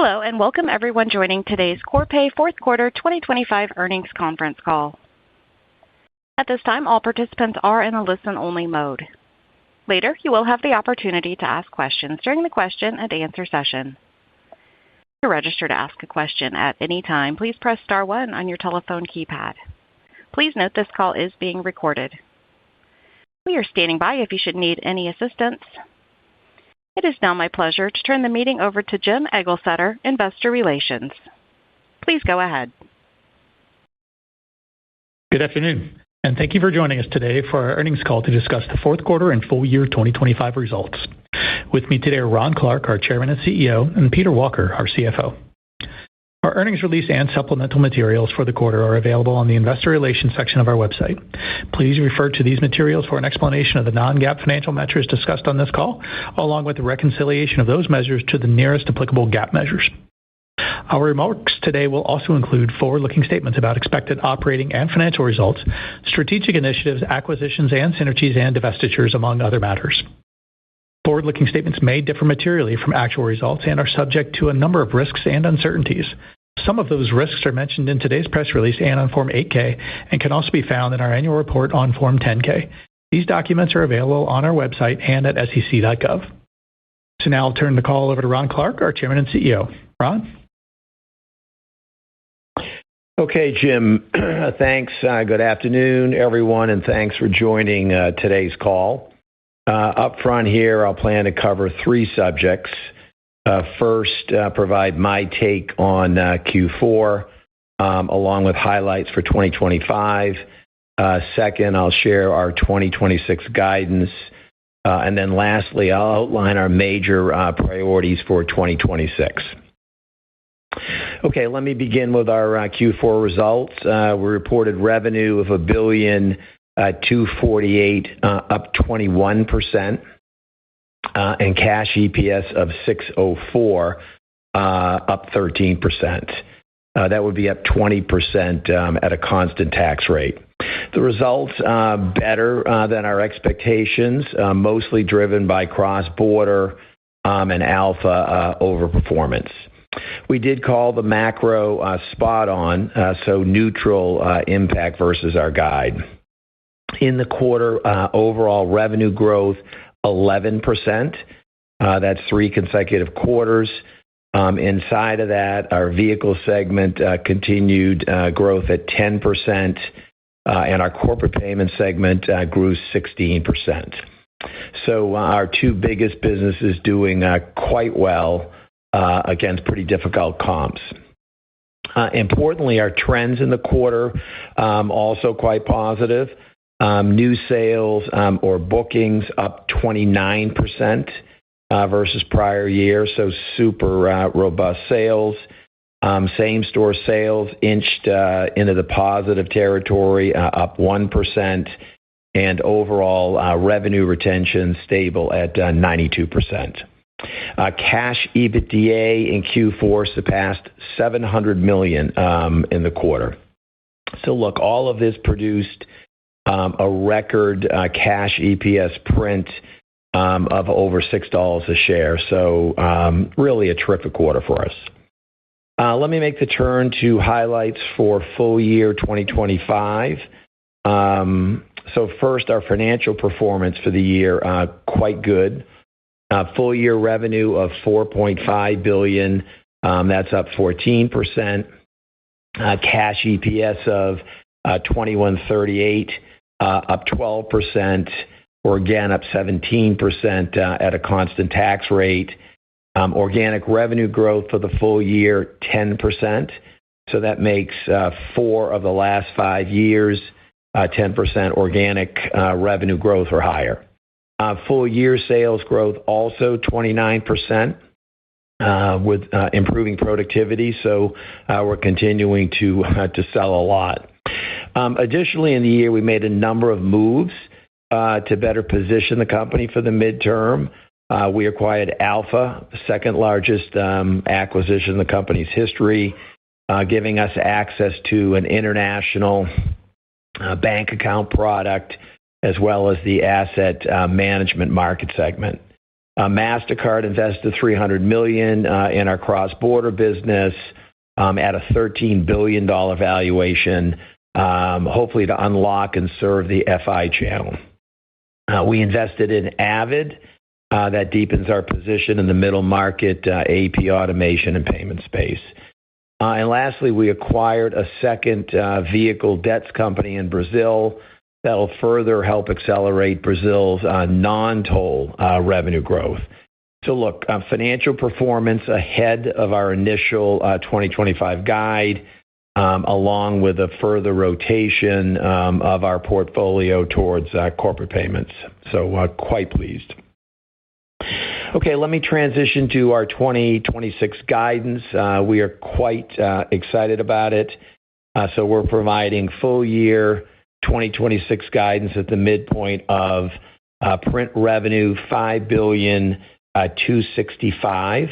Hello, and welcome everyone joining today's Corpay fourth quarter 2025 earnings conference call. At this time, all participants are in a listen-only mode. Later, you will have the opportunity to ask questions during the question and answer session. To register to ask a question at any time, please press star one on your telephone keypad. Please note this call is being recorded. We are standing by if you should need any assistance. It is now my pleasure to turn the meeting over to Jim Eglseder, Investor Relations. Please go ahead. Good afternoon, and thank you for joining us today for our earnings call to discuss the fourth quarter and full year 2025 results. With me today are Ron Clarke, our Chairman and CEO, and Peter Walker, our CFO. Our earnings release and supplemental materials for the quarter are available on the Investor Relations section of our website. Please refer to these materials for an explanation of the non-GAAP financial measures discussed on this call, along with the reconciliation of those measures to the nearest applicable GAAP measures. Our remarks today will also include forward-looking statements about expected operating and financial results, strategic initiatives, acquisitions and synergies, and divestitures, among other matters. Forward-looking statements may differ materially from actual results and are subject to a number of risks and uncertainties. Some of those risks are mentioned in today's press release and on Form 8-K and can also be found in our annual report on Form 10-K. These documents are available on our website and at sec.gov. So now I'll turn the call over to Ron Clarke, our Chairman and CEO. Ron? Okay, Jim. Thanks. Good afternoon, everyone, and thanks for joining today's call. Up front here, I'll plan to cover three subjects. First, provide my take on Q4, along with highlights for 2025. Second, I'll share our 2026 guidance. And then lastly, I'll outline our major priorities for 2026. Okay, let me begin with our Q4 results. We reported revenue of $1,248,000,000, up 21%, and cash EPS of $6.04, up 13%. That would be up 20% at a constant tax rate. The results better than our expectations, mostly driven by cross-border and Alpha overperformance. We did call the macro spot on, so neutral impact versus our guide. In the quarter, overall revenue growth 11%. That's 3 consecutive quarters. Inside of that, our vehicle segment continued growth at 10%, and our corporate payment segment grew 16%. So our two biggest businesses doing quite well against pretty difficult comps. Importantly, our trends in the quarter also quite positive. New sales or bookings up 29% versus prior year, so super robust sales. Same-store sales inched into the positive territory, up 1%, and overall revenue retention stable at 92%. Cash EBITDA in Q4 surpassed $700 million in the quarter. So look, all of this produced a record cash EPS print of over $6 a share. So really a terrific quarter for us. Let me make the turn to highlights for full year 2025. So first, our financial performance for the year, quite good. Full year revenue of $4.5 billion, that's up 14%. Cash EPS of $21.38, up 12%, or again up 17% at a constant tax rate. Organic revenue growth for the full year 10%. So that makes 4 of the last 5 years 10% organic revenue growth or higher. Full year sales growth also 29%. With improving productivity, so we're continuing to sell a lot. Additionally, in the year, we made a number of moves to better position the company for the midterm. We acquired Alpha, the second largest acquisition in the company's history, giving us access to an international bank account product, as well as the asset management market segment. MasterCard invested $300 million in our cross-border business at a $13 billion valuation, hopefully to unlock and serve the FI channel. We invested in Avid. That deepens our position in the middle market, AP automation and payment space. And lastly, we acquired a second vehicle debts company in Brazil that will further help accelerate Brazil's non-toll revenue growth. So look, financial performance ahead of our initial 2025 guide, along with a further rotation of our portfolio towards corporate payments. So quite pleased. Okay, let me transition to our 2026 guidance. We are quite excited about it. So we're providing full year 2026 guidance at the midpoint of print revenue $5,265,000,000.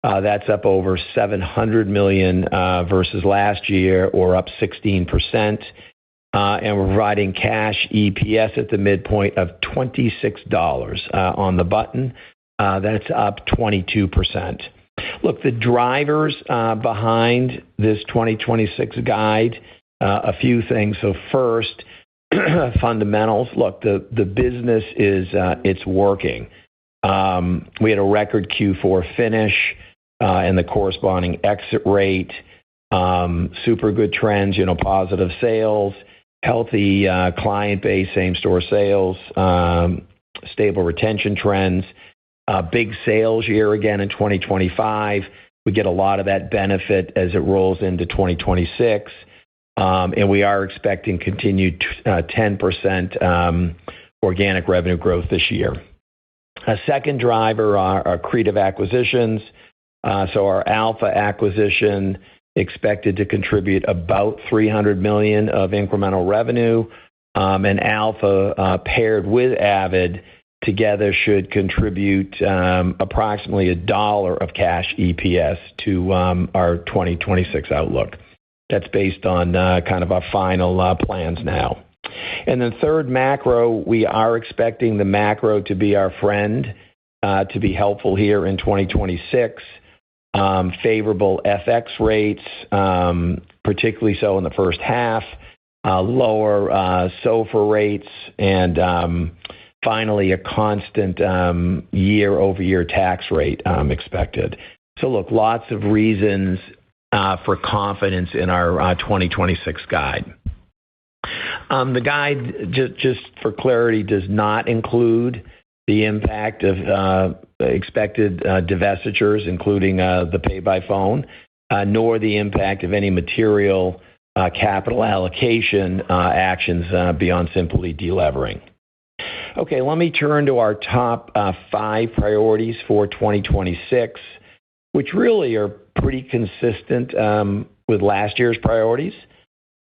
That's up over $700 million versus last year, or up 16%. And we're providing cash EPS at the midpoint of $26 on the button. That's up 22%. Look, the drivers behind this 2026 guide, a few things. So first, fundamentals. Look, the business is it's working. We had a record Q4 finish and the corresponding exit rate. Super good trends, positive sales, healthy client base, same-store sales, stable retention trends. Big sales year again in 2025. We get a lot of that benefit as it rolls into 2026. And we are expecting continued 10% organic revenue growth this year. A second driver are accretive acquisitions. So our Alpha acquisition expected to contribute about $300 million of incremental revenue. And Alpha paired with Avid together should contribute approximately $1 of cash EPS to our 2026 outlook. That's based on kind of our final plans now. And then third, macro, we are expecting the macro to be our friend, to be helpful here in 2026. Favorable FX rates, particularly so in the first half, lower SOFR rates, and finally a constant year-over-year tax rate expected. So look, lots of reasons for confidence in our 2026 guide. The guide, just for clarity, does not include the impact of expected divestitures, including the pay by phone, nor the impact of any material capital allocation actions beyond simply delevering. Okay, let me turn to our top 5 priorities for 2026, which really are pretty consistent with last year's priorities.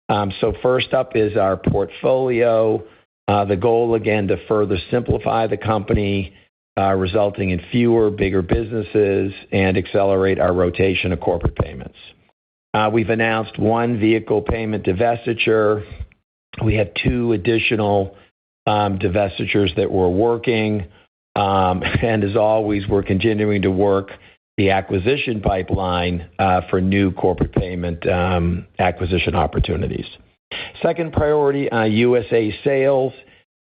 So first up is our portfolio. The goal, again, to further simplify the company, resulting in fewer, bigger businesses, and accelerate our rotation of corporate payments. We've announced 1 vehicle payment divestiture. We have 2 additional divestitures that we're working. And as always, we're continuing to work the acquisition pipeline for new corporate payment acquisition opportunities. Second priority, USA sales.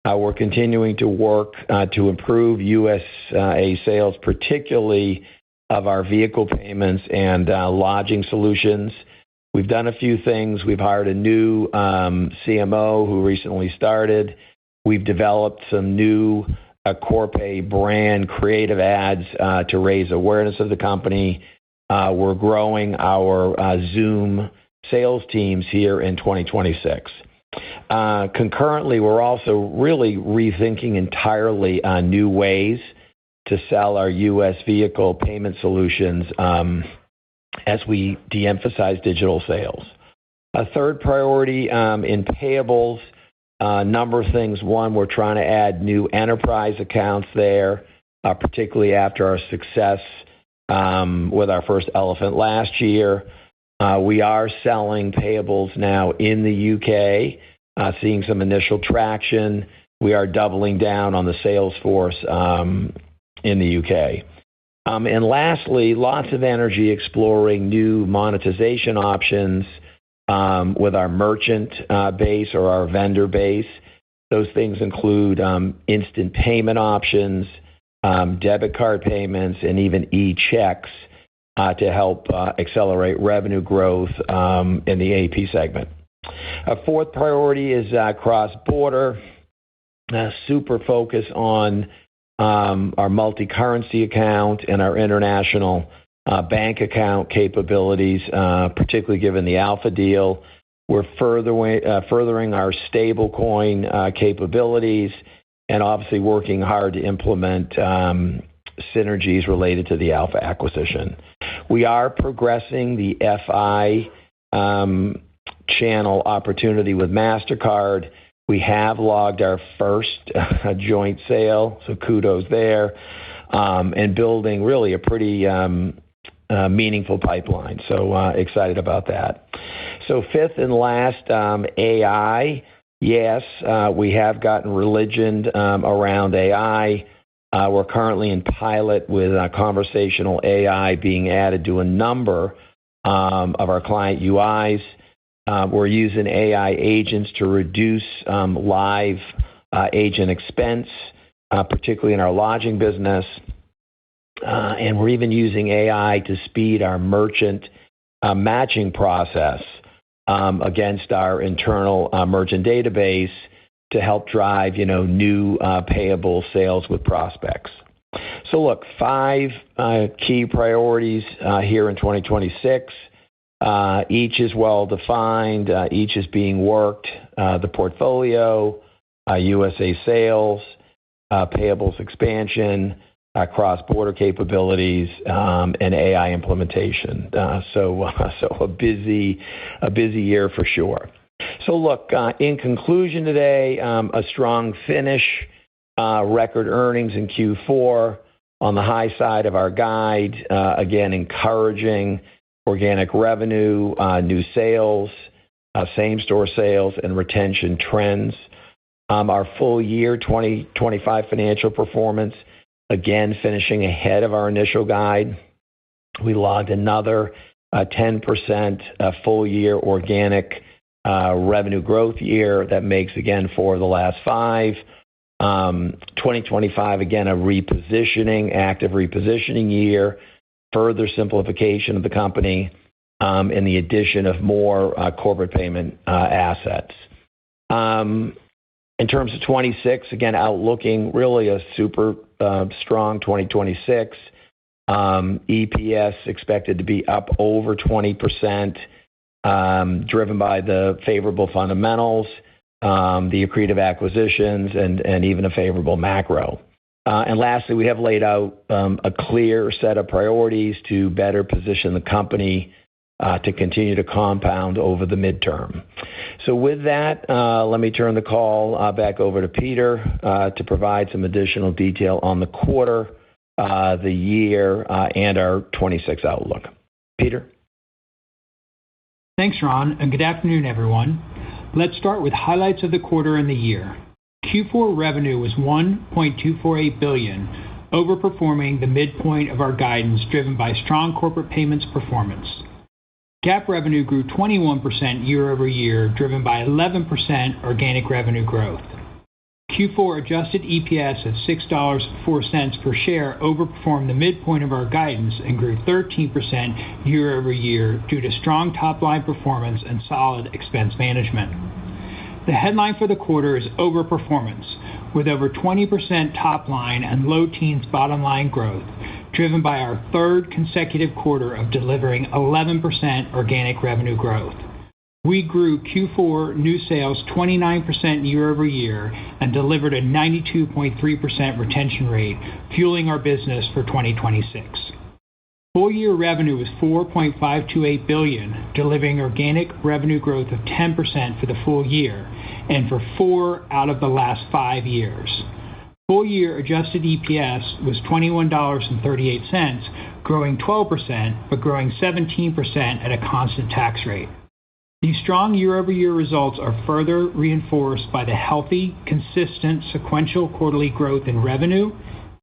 We're continuing to work to improve USA sales, particularly of our vehicle payments and lodging solutions. We've done a few things. We've hired a new CMO who recently started. We've developed some new Corpay brand creative ads to raise awareness of the company. We're growing our Zoom sales teams here in 2026. Concurrently, we're also really rethinking entirely new ways to sell our U.S. vehicle payment solutions as we de-emphasize digital sales. A third priority in payables, a number of things. One, we're trying to add new enterprise accounts there, particularly after our success with our first elephant last year. We are selling payables now in the UK, seeing some initial traction. We are doubling down on the sales force in in the UK. And lastly, lots of energy exploring new monetization options with our merchant base or our vendor base. Those things include instant payment options, debit card payments, and even e-checks to help accelerate revenue growth in the AP segment. A fourth priority is cross-border, super focus on our multi-currency account and our international bank account capabilities, particularly given the Alpha deal. We're furthering our stablecoin capabilities and obviously working hard to implement synergies related to the Alpha acquisition. We are progressing the FI channel opportunity with MasterCard. We have logged our first joint sale, so kudos there, and building really a pretty meaningful pipeline. So excited about that. So fifth and last, AI. Yes, we have gotten religion around AI. We're currently in pilot with conversational AI being added to a number of our client UIs. We're using AI agents to reduce live agent expense, particularly in our lodging business. And we're even using AI to speed our merchant matching process against our internal merchant database to help drive, new payable sales with prospects. So look, 5 key priorities here in 2026. Each is well-defined. Each is being worked. The portfolio, USA sales, payables expansion, cross-border capabilities, and AI implementation. So a busy year for sure. So look, in conclusion today, a strong finish, record earnings in Q4 on the high side of our guide, again, encouraging organic revenue, new sales, same-store sales, and retention trends. Our full year 2025 financial performance, again, finishing ahead of our initial guide. We logged another 10% full-year organic revenue growth year. That makes, again, 4 of the last 5. 2025, again, active repositioning year, further simplification of the company, and the addition of more corporate payment assets. In terms of 26, again, outlooking really a super strong 2026. EPS expected to be up over 20%, driven by the favorable fundamentals, the accretive acquisitions, and even a favorable macro. And lastly, we have laid out a clear set of priorities to better position the company to continue to compound over the midterm. So with that, let me turn the call back over to Peter to provide some additional detail on the quarter, the year, and our 26 outlook. Peter? Thanks, Ron, and good afternoon, everyone. Let's start with highlights of the quarter and the year. Q4 revenue was $1.248 billion, overperforming the midpoint of our guidance driven by strong corporate payments performance. GAAP revenue grew 21% year-over-year, driven by 11% organic revenue growth. Q4 adjusted EPS of $6.04 per share overperformed the midpoint of our guidance and grew 13% year-over-year due to strong top-line performance and solid expense management. The headline for the quarter is overperformance, with over 20% top-line and low teens bottom-line growth, driven by our third consecutive quarter of delivering 11% organic revenue growth. We grew Q4 new sales 29% year-over-year and delivered a 92.3% retention rate, fueling our business for 2026. Full-year revenue was $4.528 billion, delivering organic revenue growth of 10% for the full year and for 4 out of the last 5 years. Full-year adjusted EPS was $21.38, growing 12%, but growing 17% at a constant tax rate. These strong year-over-year results are further reinforced by the healthy, consistent sequential quarterly growth in revenue,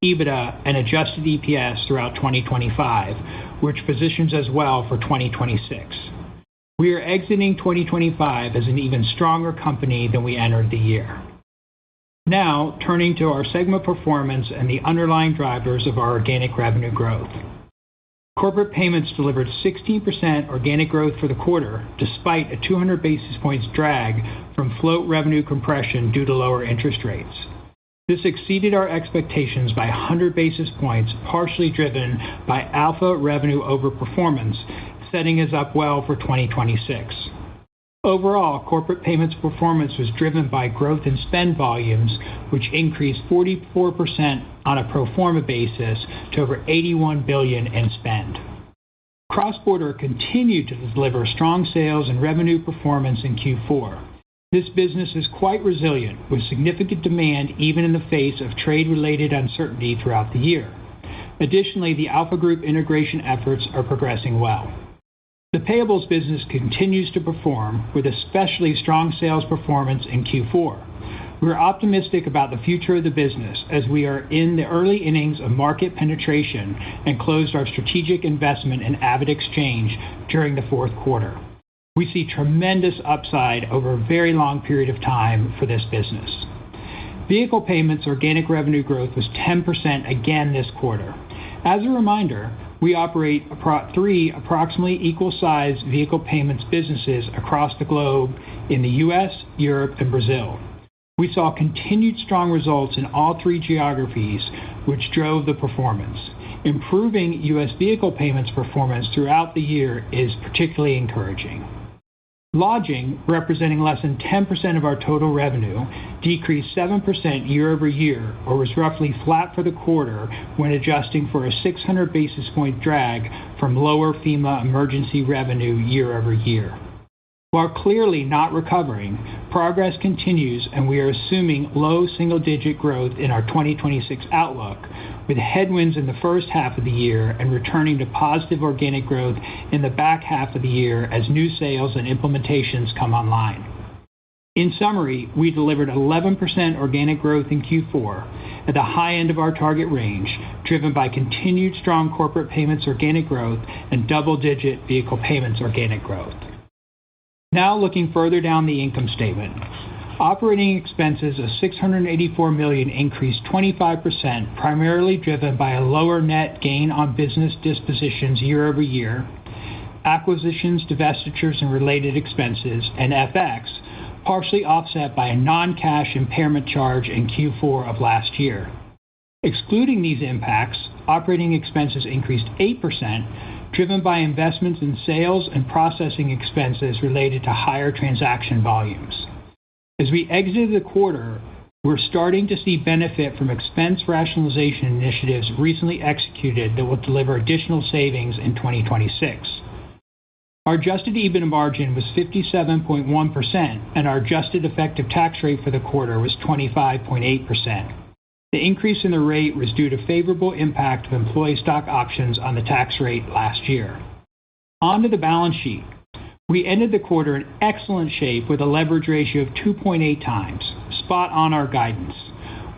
EBITDA, and adjusted EPS throughout 2025, which positions us well for 2026. We are exiting 2025 as an even stronger company than we entered the year. Now, turning to our segment performance and the underlying drivers of our organic revenue growth. Corporate Payments delivered 16% organic growth for the quarter, despite a 200 basis points drag from float revenue compression due to lower interest rates. This exceeded our expectations by 100 basis points, partially driven by Alpha revenue overperformance, setting us up well for 2026. Overall, Corporate Payments performance was driven by growth in spend volumes, which increased 44% on a pro forma basis to over $81 billion in spend. Cross-border continued to deliver strong sales and revenue performance in Q4. This business is quite resilient, with significant demand even in the face of trade-related uncertainty throughout the year. Additionally, the Alpha Group integration efforts are progressing well. The payables business continues to perform, with especially strong sales performance in Q4. We're optimistic about the future of the business as we are in the early innings of market penetration and closed our strategic investment in AvidXchange during the fourth quarter. We see tremendous upside over a very long period of time for this business. Vehicle Payments organic revenue growth was 10% again this quarter. As a reminder, we operate three approximately equal-sized Vehicle Payments businesses across the globe in the U.S., Europe, and Brazil. We saw continued strong results in all three geographies, which drove the performance. Improving U.S. Vehicle Payments performance throughout the year is particularly encouraging. Lodging, representing less than 10% of our total revenue, decreased 7% year-over-year, or was roughly flat for the quarter when adjusting for a 600 basis point drag from lower FEMA emergency revenue year-over-year. While clearly not recovering, progress continues, and we are assuming low single-digit growth in our 2026 outlook, with headwinds in the first half of the year and returning to positive organic growth in the back half of the year as new sales and implementations come online. In summary, we delivered 11% organic growth in Q4 at the high end of our target range, driven by continued strong Corporate Payments organic growth and double-digit Vehicle Payments organic growth. Now looking further down the income statement. Operating expenses of $684 million increased 25%, primarily driven by a lower net gain on business dispositions year-over-year, acquisitions, divestitures, and related expenses, and FX, partially offset by a non-cash impairment charge in Q4 of last year. Excluding these impacts, operating expenses increased 8%, driven by investments in sales and processing expenses related to higher transaction volumes. As we exited the quarter, we're starting to see benefit from expense rationalization initiatives recently executed that will deliver additional savings in 2026. Our adjusted EBITDA margin was 57.1%, and our adjusted effective tax rate for the quarter was 25.8%. The increase in the rate was due to favorable impact of employee stock options on the tax rate last year. On to the balance sheet. We ended the quarter in excellent shape with a leverage ratio of 2.8 times, spot on our guidance.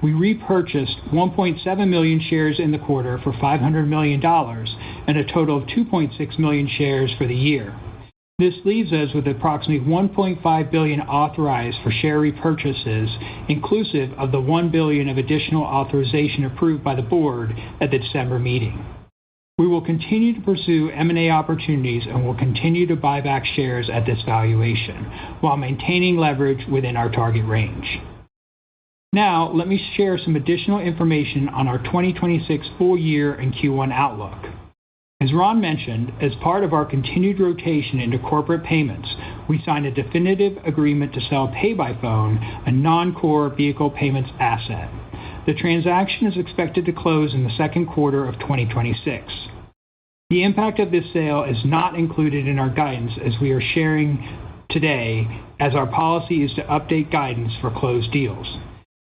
We repurchased 1.7 million shares in the quarter for $500 million and a total of 2.6 million shares for the year. This leaves us with approximately $1.5 billion authorized for share repurchases, inclusive of the $1 billion of additional authorization approved by the board at the December meeting. We will continue to pursue M&A opportunities and will continue to buy back shares at this valuation, while maintaining leverage within our target range. Now, let me share some additional information on our 2026 full year and Q1 outlook. As Ron mentioned, as part of our continued rotation into Corporate Payments, we signed a definitive agreement to sell PayByPhone, a non-core Vehicle Payments asset. The transaction is expected to close in the second quarter of 2026. The impact of this sale is not included in our guidance as we are sharing today, as our policy is to update guidance for closed deals.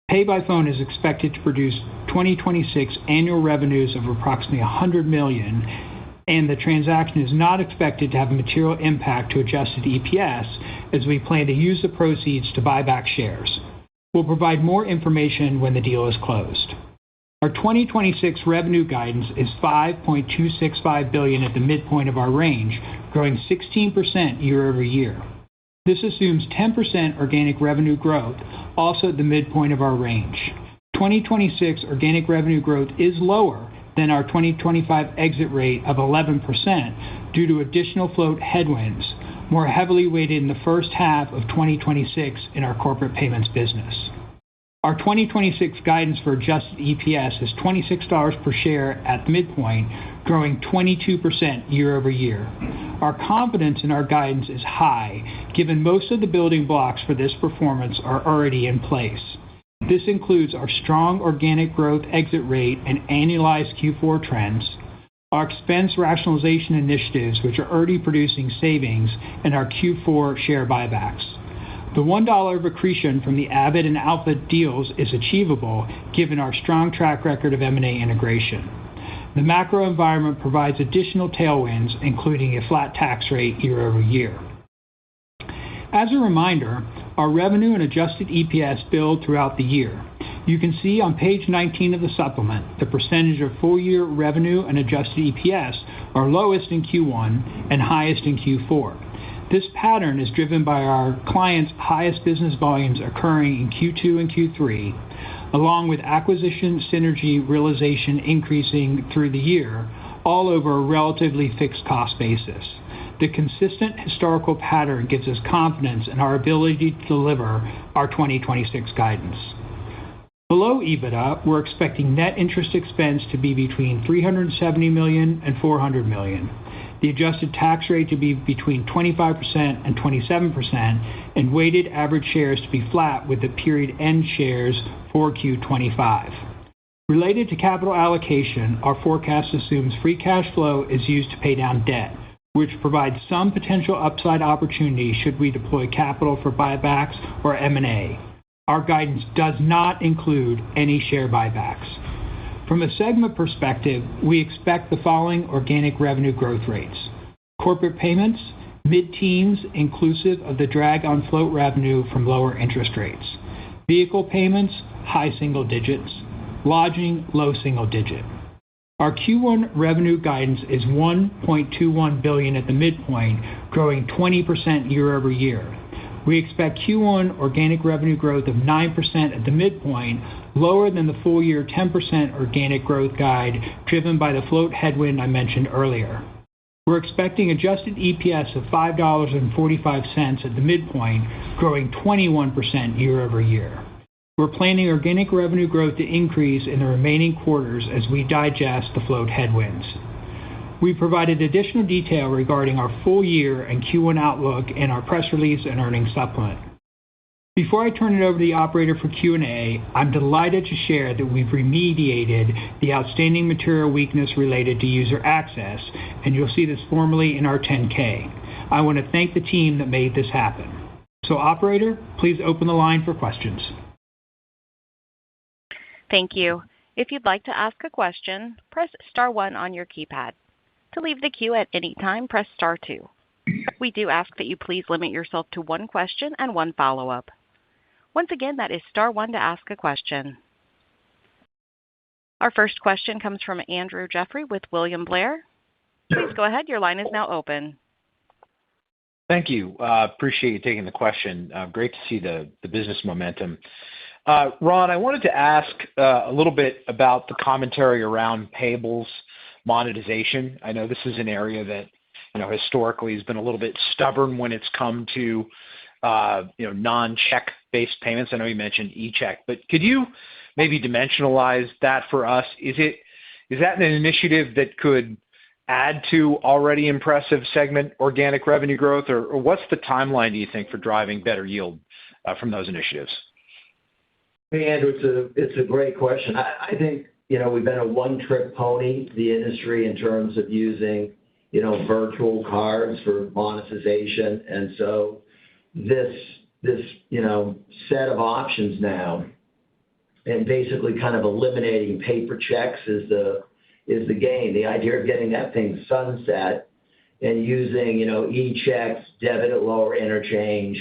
PayByPhone is expected to produce 2026 annual revenues of approximately $100 million, and the transaction is not expected to have a material impact to adjusted EPS as we plan to use the proceeds to buy back shares. We'll provide more information when the deal is closed. Our 2026 revenue guidance is $5.265 billion at the midpoint of our range, growing 16% year-over-year. This assumes 10% organic revenue growth, also at the midpoint of our range. 2026 organic revenue growth is lower than our 2025 exit rate of 11% due to additional float headwinds, more heavily weighted in the first half of 2026 in our corporate payments business. Our 2026 guidance for adjusted EPS is $26 per share at the midpoint, growing 22% year-over-year. Our confidence in our guidance is high, given most of the building blocks for this performance are already in place. This includes our strong organic growth exit rate and annualized Q4 trends, our expense rationalization initiatives, which are already producing savings, and our Q4 share buybacks. The $1 of accretion from the Avid and Alpha deals is achievable given our strong track record of M&A integration. The macro environment provides additional tailwinds, including a flat tax rate year-over-year. As a reminder, our revenue and adjusted EPS build throughout the year. You can see on page 19 of the supplement, the percentage of full-year revenue and adjusted EPS are lowest in Q1 and highest in Q4. This pattern is driven by our clients' highest business volumes occurring in Q2 and Q3, along with acquisition synergy realization increasing through the year, all over a relatively fixed cost basis. The consistent historical pattern gives us confidence in our ability to deliver our 2026 guidance. Below EBITDA, we're expecting net interest expense to be between $370 million and $400 million, the adjusted tax rate to be between 25% and 27%, and weighted average shares to be flat with the period end shares for Q25. Related to capital allocation, our forecast assumes free cash flow is used to pay down debt, which provides some potential upside opportunity should we deploy capital for buybacks or M&A. Our guidance does not include any share buybacks. From a segment perspective, we expect the following organic revenue growth rates. Corporate payments, mid-teens inclusive of the drag on float revenue from lower interest rates. Vehicle payments, high single digits. Lodging, low single digit. Our Q1 revenue guidance is $1.21 billion at the midpoint, growing 20% year-over-year. We expect Q1 organic revenue growth of 9% at the midpoint, lower than the full year 10% organic growth guide, driven by the float headwind I mentioned earlier. We're expecting adjusted EPS of $5.45 at the midpoint, growing 21% year-over-year. We're planning organic revenue growth to increase in the remaining quarters as we digest the float headwinds. We provided additional detail regarding our full year and Q1 outlook in our press release and earnings supplement. Before I turn it over to the operator for Q&A, I'm delighted to share that we've remediated the outstanding material weakness related to user access, and you'll see this formally in our 10-K. I want to thank the team that made this happen. So, operator, please open the line for questions. Thank you. If you'd like to ask a question, press star 1 on your keypad. To leave the queue at any time, press star 2. We do ask that you please limit yourself to one question and one follow-up. Once again, that is star 1 to ask a question. Our first question comes from Andrew Jeffrey with William Blair. Please go ahead. Your line is now open. Thank you. Appreciate you taking the question. Great to see the business momentum. Ron, I wanted to ask a little bit about the commentary around payables monetization. I know this is an area that historically has been a little bit stubborn when it's come to non-check based payments. I know you mentioned e-check, but could you maybe dimensionalize that for us? Is that an initiative that could add to already impressive segment organic revenue growth, or what's the timeline, do you think, for driving better yield from those initiatives? Hey, Andrew, it's a great question. I think, we've been a one-trick pony, the industry, in terms of using, virtual cards for monetization. And so this set of options now, and basically kind of eliminating paper checks is the game. The idea of getting that thing sunset and using, e-checks, debit at lower interchange,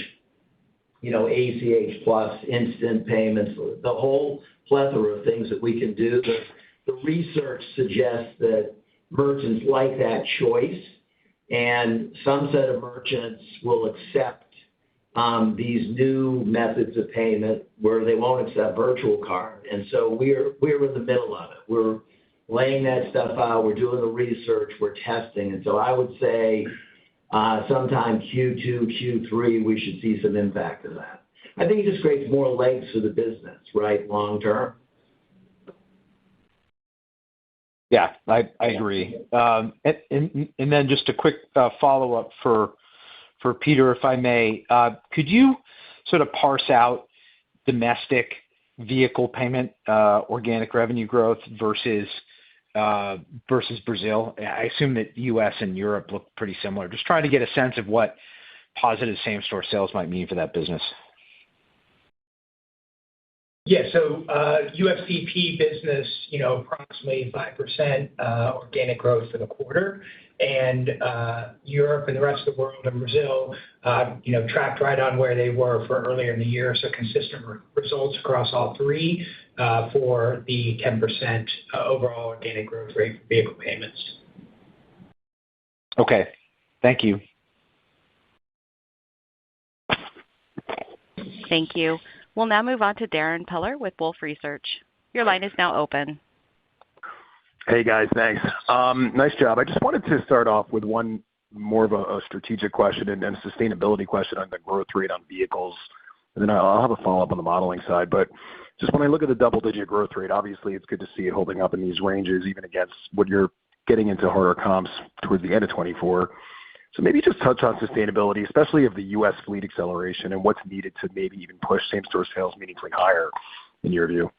ACH plus, instant payments, the whole plethora of things that we can do. The research suggests that merchants like that choice, and some set of merchants will accept these new methods of payment where they won't accept virtual card. And so we're in the middle of it. We're laying that stuff out. We're doing the research. We're testing. And so I would say sometime Q2, Q3, we should see some impact of that. I think it just creates more legs for the business, right, long term. Yeah, I agree. And then just a quick follow-up for Peter, if I may. Could you sort of parse out domestic vehicle payment organic revenue growth versus Brazil? I assume that U.S. and Europe look pretty similar. Just trying to get a sense of what positive same-store sales might mean for that business. Yeah, so USCP business, approximately 5% organic growth for the quarter, and Europe and the rest of the world and Brazil, tracked right on where they were for earlier in the year, so consistent results across all three for the 10% overall organic growth rate for vehicle payments. Okay, thank you. Thank you. We'll now move on to Darrin Peller with Wolfe Research. Your line is now open. Hey, guys, thanks. Nice job. I just wanted to start off with one more of a strategic question and a sustainability question on the growth rate on vehicles. And then I'll have a follow-up on the modeling side. But just when I look at the double-digit growth rate, obviously it's good to see it holding up in these ranges, even against what you're getting into harder comps towards the end of 24. So maybe just touch on sustainability, especially of the U.S. fleet acceleration and what's needed to maybe even push same-store sales meaningfully higher, in your view.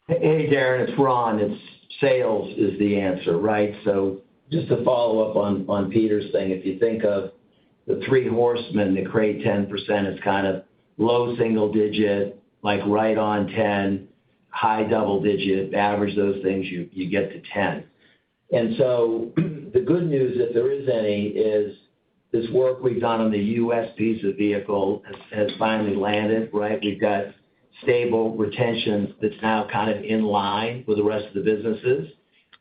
Hey, Darren, it's Ron. It's sales is the answer, right? So just to follow up on Peter's thing, if you think of the three horsemen that create 10%, it's kind of low single digit, like right on 10, high double digit, average those things, you get to 10. And so the good news, if there is any, is this work we've done on the U.S. piece of vehicle has finally landed, right? We've got stable retention that's now kind of in line with the rest of the businesses.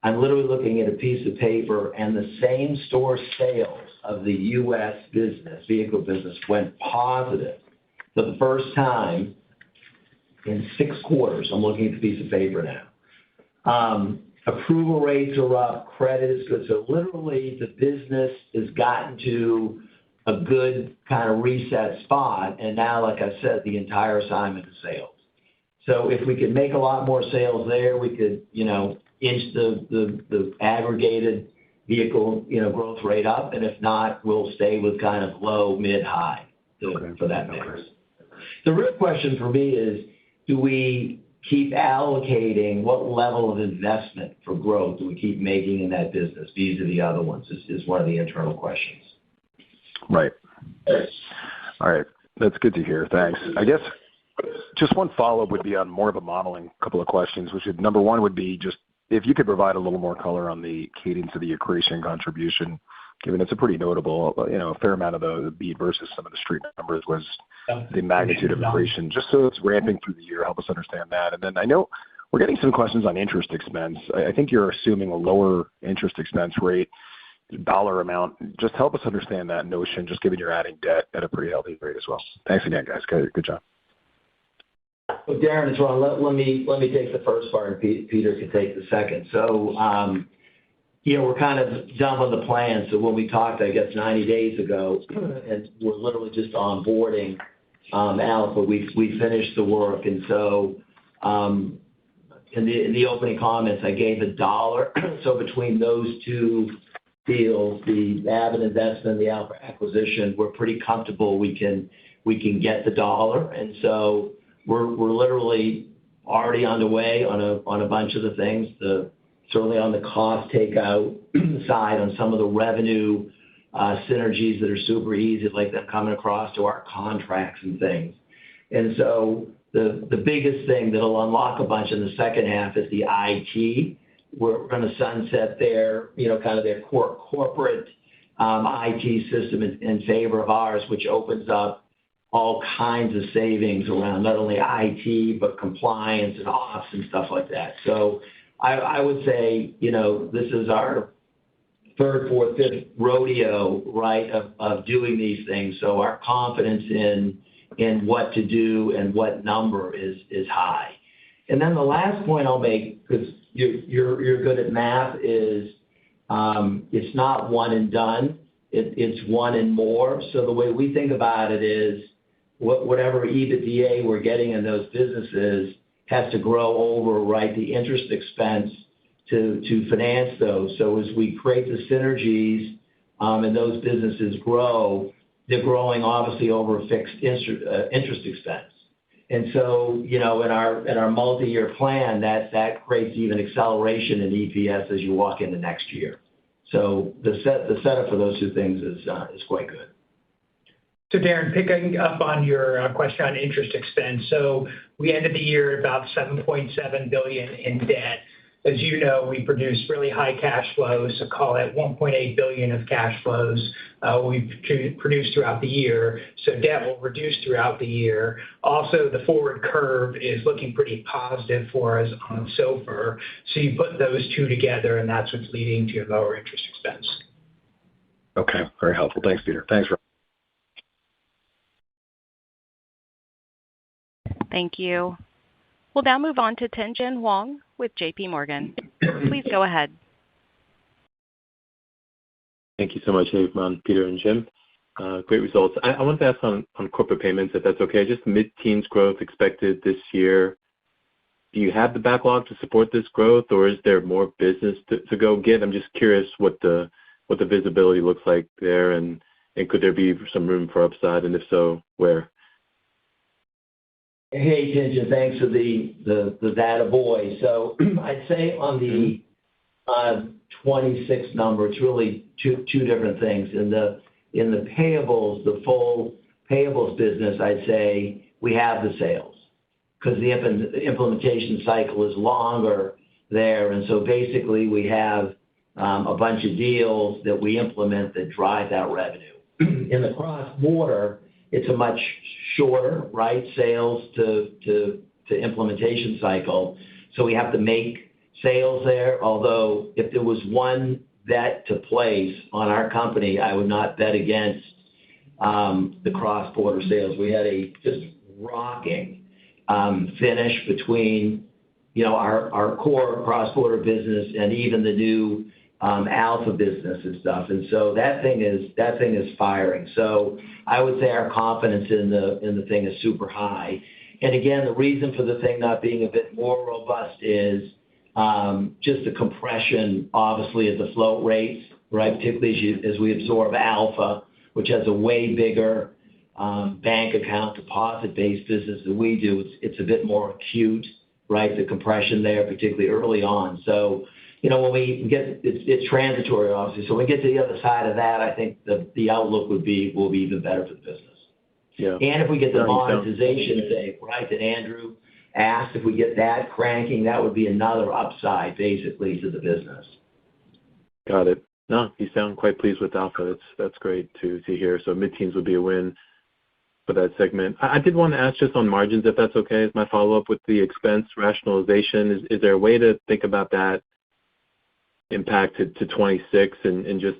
I'm literally looking at a piece of paper, and the same store sales of the U.S. business, vehicle business, went positive for the first time in 6 quarters. I'm looking at the piece of paper now. Approval rates are up, credit is good. So literally the business has gotten to a good kind of reset spot. And now, like I said, the entire assignment is sales. So if we could make a lot more sales there, we could, inch the aggregated vehicle, growth rate up. And if not, we'll stay with kind of low, mid, high for that mix. The real question for me is, do we keep allocating what level of investment for growth do we keep making in that business vis-a-vis the other ones is one of the internal questions. Right. All right. That's good to hear. Thanks. I guess just one follow-up would be on more of a modeling couple of questions, which would, number one would be just if you could provide a little more color on the cadence of the accretion contribution, given it's a pretty notable, a fair amount of the beat versus some of the street numbers was the magnitude of accretion, just so it's ramping through the year. Help us understand that. And then I know we're getting some questions on interest expense. I think you're assuming a lower interest expense rate, dollar amount. Just help us understand that notion, just given you're adding debt at a pretty healthy rate as well. Thanks again, guys. Good job. Well, Darren, it's Ron. Let me take the first part, and Peter can take the second. So, we're kind of done with the plan. So when we talked, I guess, 90 days ago, and we're literally just onboarding Alpha, we finished the work. And so in the opening comments, I gave $1. So between those two deals, the Avid investment and the Alpha acquisition, we're pretty comfortable we can get the $1. And so we're literally already underway on a bunch of the things, certainly on the cost takeout side, on some of the revenue synergies that are super easy, like them coming across to our contracts and things. And so the biggest thing that'll unlock a bunch in the second half is the IT. We're going to sunset their, kind of their corporate IT system in favor of ours, which opens up all kinds of savings around not only IT, but compliance and ops and stuff like that. So I would say, this is our third, fourth, fifth rodeo, right, of doing these things. So our confidence in what to do and what number is high. And then the last point I'll make, because you're good at math, is it's not one and done. It's one and more. So the way we think about it is whatever EBITDA we're getting in those businesses has to grow over, right, the interest expense to finance those. So as we create the synergies and those businesses grow, they're growing obviously over a fixed interest expense. And so, in our multi-year plan, that creates even acceleration in EPS as you walk into next year. So the setup for those two things is quite good. So Darren, picking up on your question on interest expense. So we ended the year at about $7.7 billion in debt. As you know, we produce really high cash flows, so call it $1.8 billion of cash flows we've produced throughout the year. So debt will reduce throughout the year. Also, the forward curve is looking pretty positive for us on SOFR. So you put those two together, and that's what's leading to your lower interest expense. Okay, very helpful. Thanks, Peter. Thanks, Ron. Thank you. We'll now move on to Tien-Tsin Huang with J.P. Morgan. Please go ahead. Thank you so much, Ron, Peter, and Jim. Great results. I wanted to ask on corporate payments, if that's okay. Just mid-teens growth expected this year. Do you have the backlog to support this growth, or is there more business to go get? I'm just curious what the visibility looks like there, and could there be some room for upside, and if so, where? Hey, Tien-Tsin, thanks for the data boy. So I'd say on the 26 number, it's really two different things. In the payables, the full payables business, I'd say we have the sales because the implementation cycle is longer there. And so basically we have a bunch of deals that we implement that drive that revenue. In the cross-border, it's a much shorter, right, sales to implementation cycle. So we have to make sales there. Although if there was one bet to place on our company, I would not bet against the cross-border sales. We had a just rocking finish between, our core cross-border business and even the new Alpha business and stuff. And so that thing is firing. So I would say our confidence in the thing is super high. And again, the reason for the thing not being a bit more robust is just the compression, obviously, at the float rates, right? Particularly as we absorb Alpha, which has a way bigger bank account deposit-based business than we do. It's a bit more acute, right? The compression there, particularly early on. So, when we get it's transitory, obviously. So when we get to the other side of that, I think the outlook will be even better for the business. Yeah. And if we get the monetization thing, right, that Andrew asked, if we get that cranking, that would be another upside, basically, to the business. Got it. No, you sound quite pleased with Alpha. That's great to hear. So mid-teens would be a win for that segment. I did want to ask just on margins, if that's okay, as my follow-up with the expense rationalization. Is there a way to think about that impact to 26 and just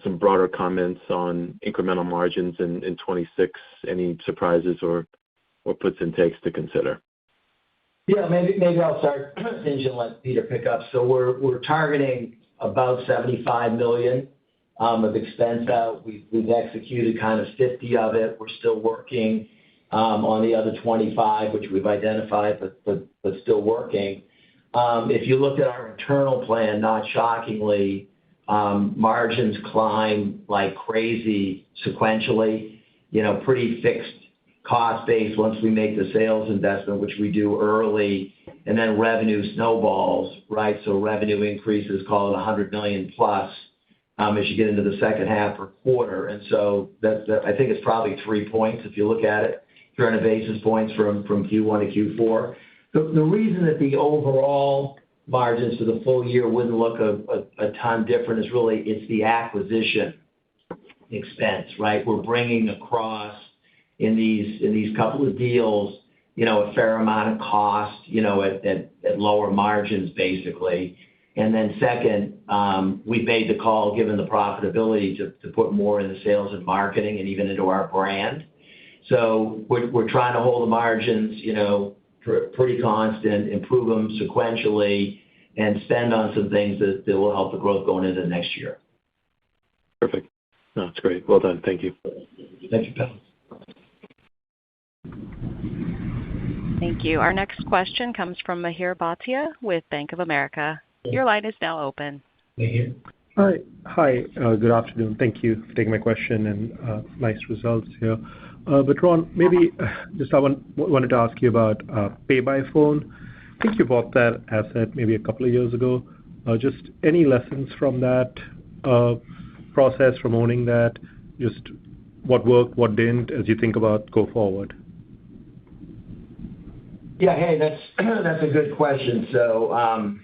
some broader comments on incremental margins in 26, any surprises or puts and takes to consider? Yeah, maybe I'll start and let Peter pick up. So we're targeting about $75 million of expense out. We've executed kind of 50 of it. We're still working on the other 25, which we've identified, but still working. If you look at our internal plan, not shockingly, margins climb like crazy sequentially, pretty fixed cost base once we make the sales investment, which we do early, and then revenue snowballs, right? So revenue increases, call it $100 million plus as you get into the second half per quarter. And so I think it's probably 3 points if you look at it, 300 basis points from Q1 to Q4. The reason that the overall margins for the full year wouldn't look a ton different is it's the acquisition expense, right? We're bringing across in these couple of deals, a fair amount of cost, at lower margins, basically. And then second, we made the call, given the profitability, to put more in the sales and marketing and even into our brand. So we're trying to hold the margins, pretty constant, improve them sequentially, and spend on some things that will help the growth going into next year. Perfect. No, that's great. Well done. Thank you. Thank you, Pal. Thank you. Our next question comes from Mihir Bhatia with Bank of America. Your line is now open. Mihir. Hi. Good afternoon. Thank you for taking my question, and nice results here. But Ron, maybe just I wanted to ask you about Pay by Phone. I think you bought that asset maybe a couple of years ago. Just any lessons from that process, from owning that? Just what worked, what didn't, as you think about go forward? Yeah, hey, that's a good question. So,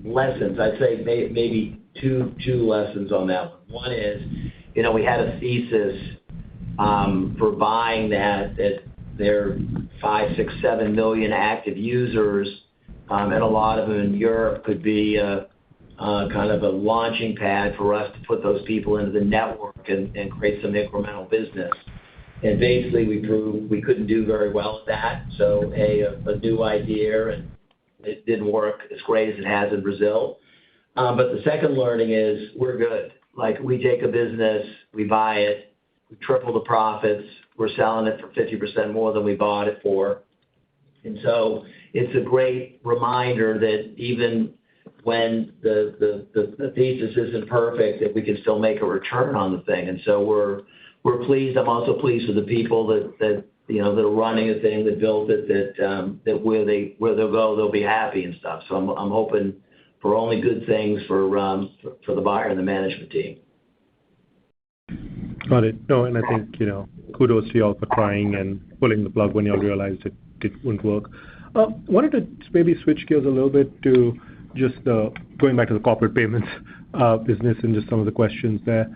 lessons, I'd say maybe two lessons on that one. One is, we had a thesis for buying that there are 5, 6, 7 million active users, and a lot of them in Europe could be kind of a launching pad for us to put those people into the network and create some incremental business. And basically, we proved we couldn't do very well at that. So, a new idea, and it didn't work as great as it has in Brazil. But the second learning is we're good. Like, we take a business, we buy it, we triple the profits, we're selling it for 50% more than we bought it for. And so it's a great reminder that even when the thesis isn't perfect, that we can still make a return on the thing. And so we're pleased. I'm also pleased with the people that are running the thing, that built it, that where they'll go, they'll be happy and stuff. So I'm hoping for only good things for the buyer and the management team. Got it. No, and I think, kudos to y'all for trying and pulling the plug when y'all realized it wouldn't work. Wanted to maybe switch gears a little bit to just going back to the corporate payments business and just some of the questions there.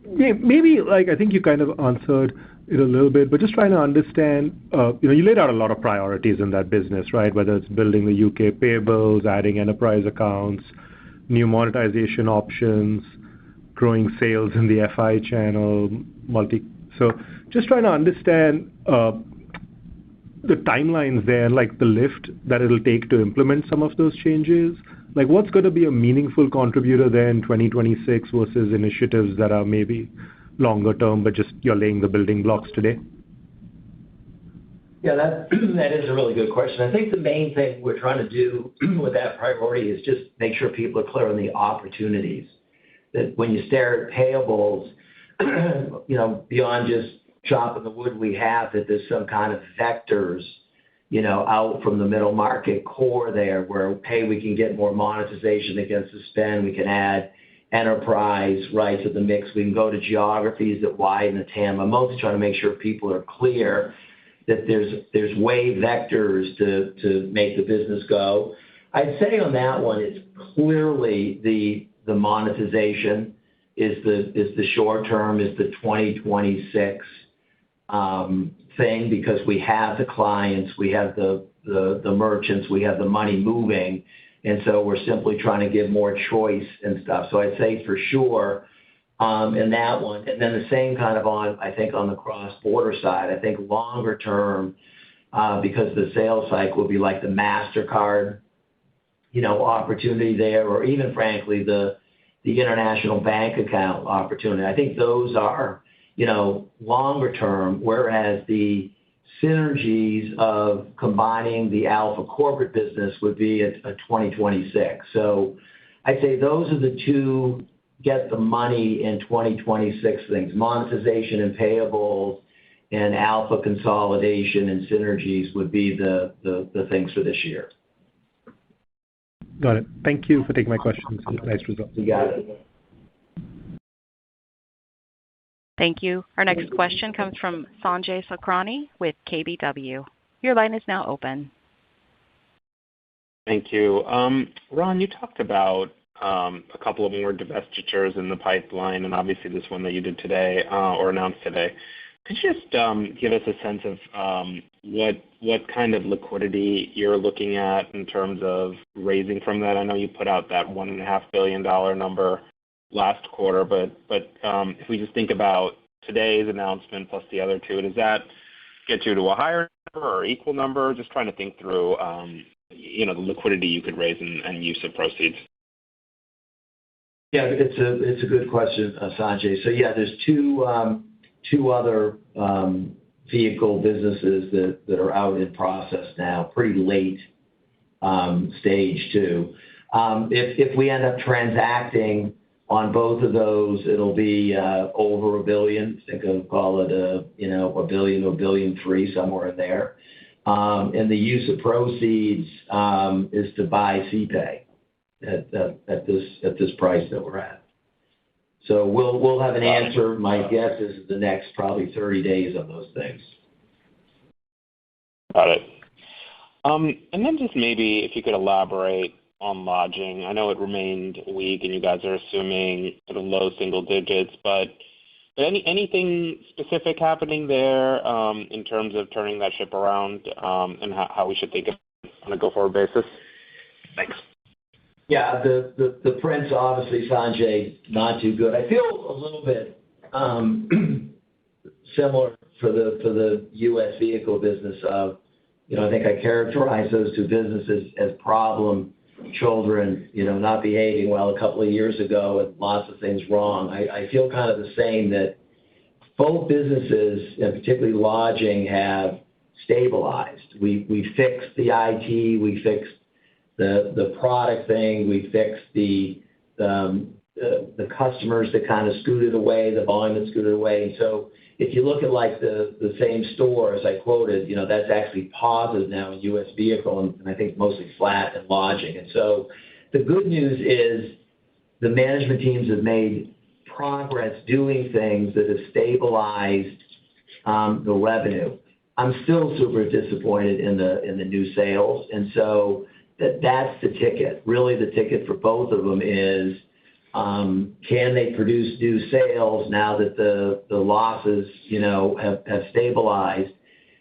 Maybe, I think you kind of answered it a little bit, but just trying to understand, you laid out a lot of priorities in that business, right? Whether it's building the UK payables, adding enterprise accounts, new monetization options, growing sales in the FI channel, So just trying to understand the timelines there, like the lift that it'll take to implement some of those changes. Like, what's going to be a meaningful contributor there in 2026 versus initiatives that are maybe longer term, but just you're laying the building blocks today? Yeah, that is a really good question. I think the main thing we're trying to do with that priority is just make sure people are clear on the opportunities. That when you stare at payables, beyond just chopping the wood we have, that there's some kind of vectors, out from the middle market core there where, hey, we can get more monetization against the spend. We can add enterprise right to the mix. We can go to geographies that widen the TAM. I'm mostly trying to make sure people are clear that there's way vectors to make the business go. I'd say on that one, it's clearly the monetization is the short term, is the 2026 thing, because we have the clients, we have the merchants, we have the money moving, and so we're simply trying to give more choice and stuff. So I'd say for sure in that one, and then the same kind of on the cross-border side. I think longer term, because the sales cycle will be like the MasterCard, opportunity there, or even frankly the international bank account opportunity. I think those are longer term, whereas the synergies of combining the Alpha corporate business would be a 2026. So I'd say those are the two get the money in 2026 things: monetization and payables, and Alpha consolidation and synergies would be the things for this year. Got it. Thank you for taking my questions. Nice results. You got it. Thank you. Our next question comes from Sanjay Sakhrani with KBW. Your line is now open. Thank you. Ron, you talked about a couple of more divestitures in the pipeline, and obviously this one that you did today or announced today. Could you just give us a sense of what kind of liquidity you're looking at in terms of raising from that? I know you put out that $1.5 billion number last quarter, but if we just think about today's announcement plus the other two, does that get you to a higher number or equal number? Just trying to think through, the liquidity you could raise and use of proceeds. Yeah, it's a good question, Sanjay. So yeah, there's two other vehicle businesses that are out in process now, pretty late stage too. If we end up transacting on both of those, it'll be over $1 billion. Call it $1 billion to $1.3 billion, somewhere in there. And the use of proceeds is to buy CPAY at this price that we're at. So we'll have an answer. My guess is the next probably 30 days on those things. Got it. And then just maybe if you could elaborate on lodging. I know it remained weak, and you guys are assuming sort of low single digits, but anything specific happening there in terms of turning that ship around and how we should think of it on a go-forward basis? Thanks. Yeah, the prints, obviously, Sanjay, not too good. I feel a little bit similar for the U.S. vehicle business of, I think I characterize those two businesses as problem children, not behaving well a couple of years ago and lots of things wrong. I feel kind of the same, that both businesses, and particularly lodging, have stabilized. We fixed the IT, we fixed the product thing, we fixed the customers that kind of scooted away, the volume that scooted away. And so if you look at like the same store, as I quoted, that's actually positive now in U.S. vehicle, and I think mostly flat in lodging. And so the good news is the management teams have made progress doing things that have stabilized the revenue. I'm still super disappointed in the new sales, and so that's the ticket. Really, the ticket for both of them is, can they produce new sales now that the losses, have stabilized?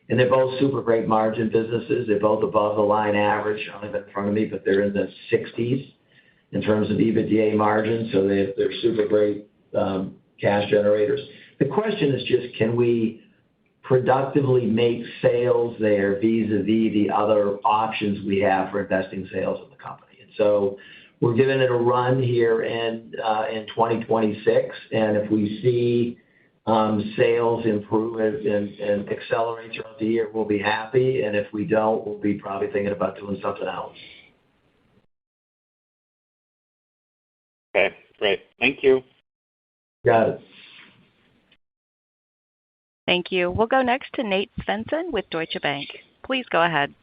And they're both super great margin businesses. They're both above the line average. I don't have it in front of me, but they're in the 60s in terms of EBITDA margin. So they're super great cash generators. The question is just, can we productively make sales there vis-a-vis the other options we have for investing sales in the company? And so we're giving it a run here in 2026, and if we see sales improve and accelerate throughout the year, we'll be happy, and if we don't, we'll be probably thinking about doing something else. Okay, great. Thank you. Got it. Thank you. We'll go next to Nate Svensson with Deutsche Bank. Please go ahead.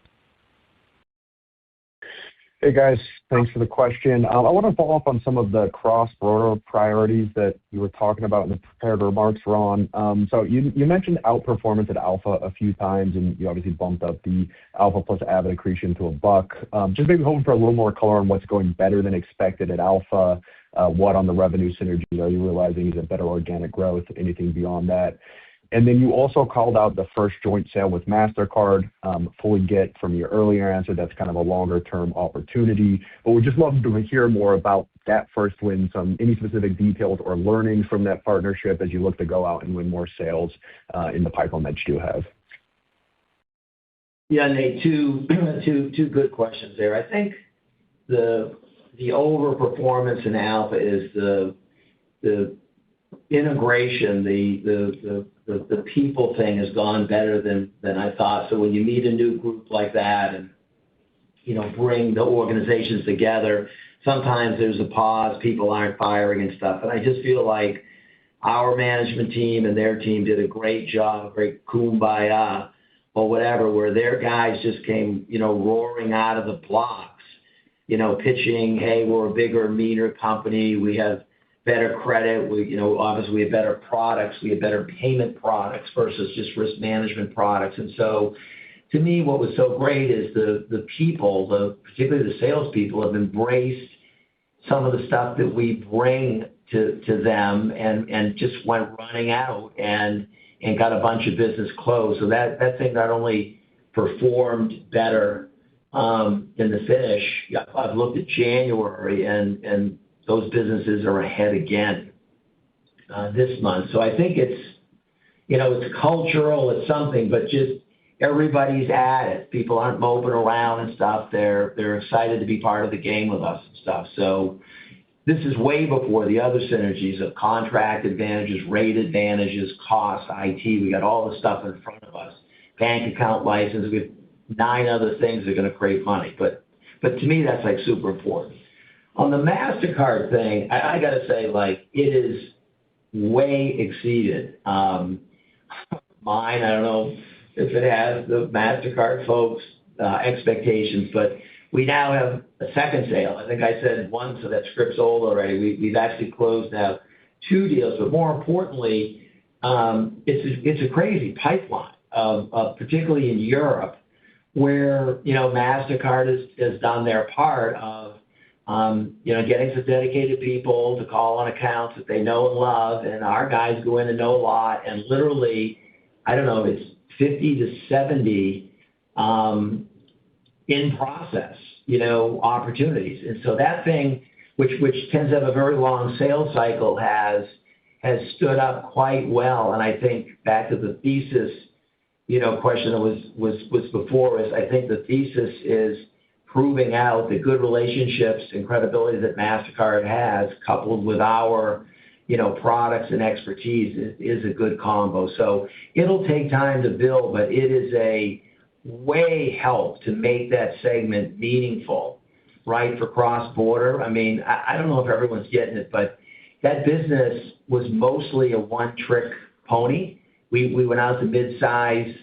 Hey, guys. Thanks for the question. I want to follow up on some of the cross-border priorities that you were talking about in the prepared remarks, Ron. So you mentioned outperformance at Alpha a few times, and you obviously bumped up the Alpha plus Avid accretion to $1. Just maybe hoping for a little more color on what's going better than expected at Alpha. What on the revenue synergy are you realizing is a better organic growth? Anything beyond that? And then you also called out the first joint sale with MasterCard. Fully get from your earlier answer, that's kind of a longer-term opportunity. But we'd just love to hear more about that first win, any specific details or learnings from that partnership as you look to go out and win more sales in the pipeline that you do have. Yeah, Nate, two good questions there. I think the overperformance in Alpha is the integration, the people thing has gone better than I thought. So when you meet a new group like that and bring the organizations together, sometimes there's a pause, people aren't firing and stuff. And I just feel like our management team and their team did a great job, great kumbaya or whatever, where their guys just came roaring out of the blocks, pitching, hey, we're a bigger, meaner company, we have better credit, obviously we have better products, we have better payment products versus just risk management products. And so to me, what was so great is the people, particularly the salespeople, have embraced some of the stuff that we bring to them and just went running out and got a bunch of business closed. So that thing not only performed better in the finish. I've looked at January, and those businesses are ahead again this month. So I think it's, it's cultural, it's something, but just everybody's at it. People aren't moping around and stuff. They're excited to be part of the game with us and stuff. So this is way before the other synergies of contract advantages, rate advantages, costs, IT. We got all the stuff in front of us. Bank account license. We have 9 other things that are going to create money. But to me, that's like super important. On the MasterCard thing, I got to say, like, it is way exceeded mine. I don't know if it has the MasterCard folks' expectations, but we now have a second sale. I think I said one, so that script's old already. We've actually closed now 2 deals, but more importantly, it's a crazy pipeline, particularly in Europe, where MasterCard has done their part of getting some dedicated people to call on accounts that they know and love, and our guys go in and know a lot, and literally, I don't know, it's 50 to 70 in process, opportunities. And so that thing, which tends to have a very long sales cycle, has stood up quite well. And I think back to the thesis, question that was before us, I think the thesis is proving out the good relationships and credibility that MasterCard has, coupled with our products and expertise is a good combo. So it'll take time to build, but it is a way help to make that segment meaningful, right, for cross-border. I mean, I don't know if everyone's getting it, but that business was mostly a one-trick pony. We went out to mid-size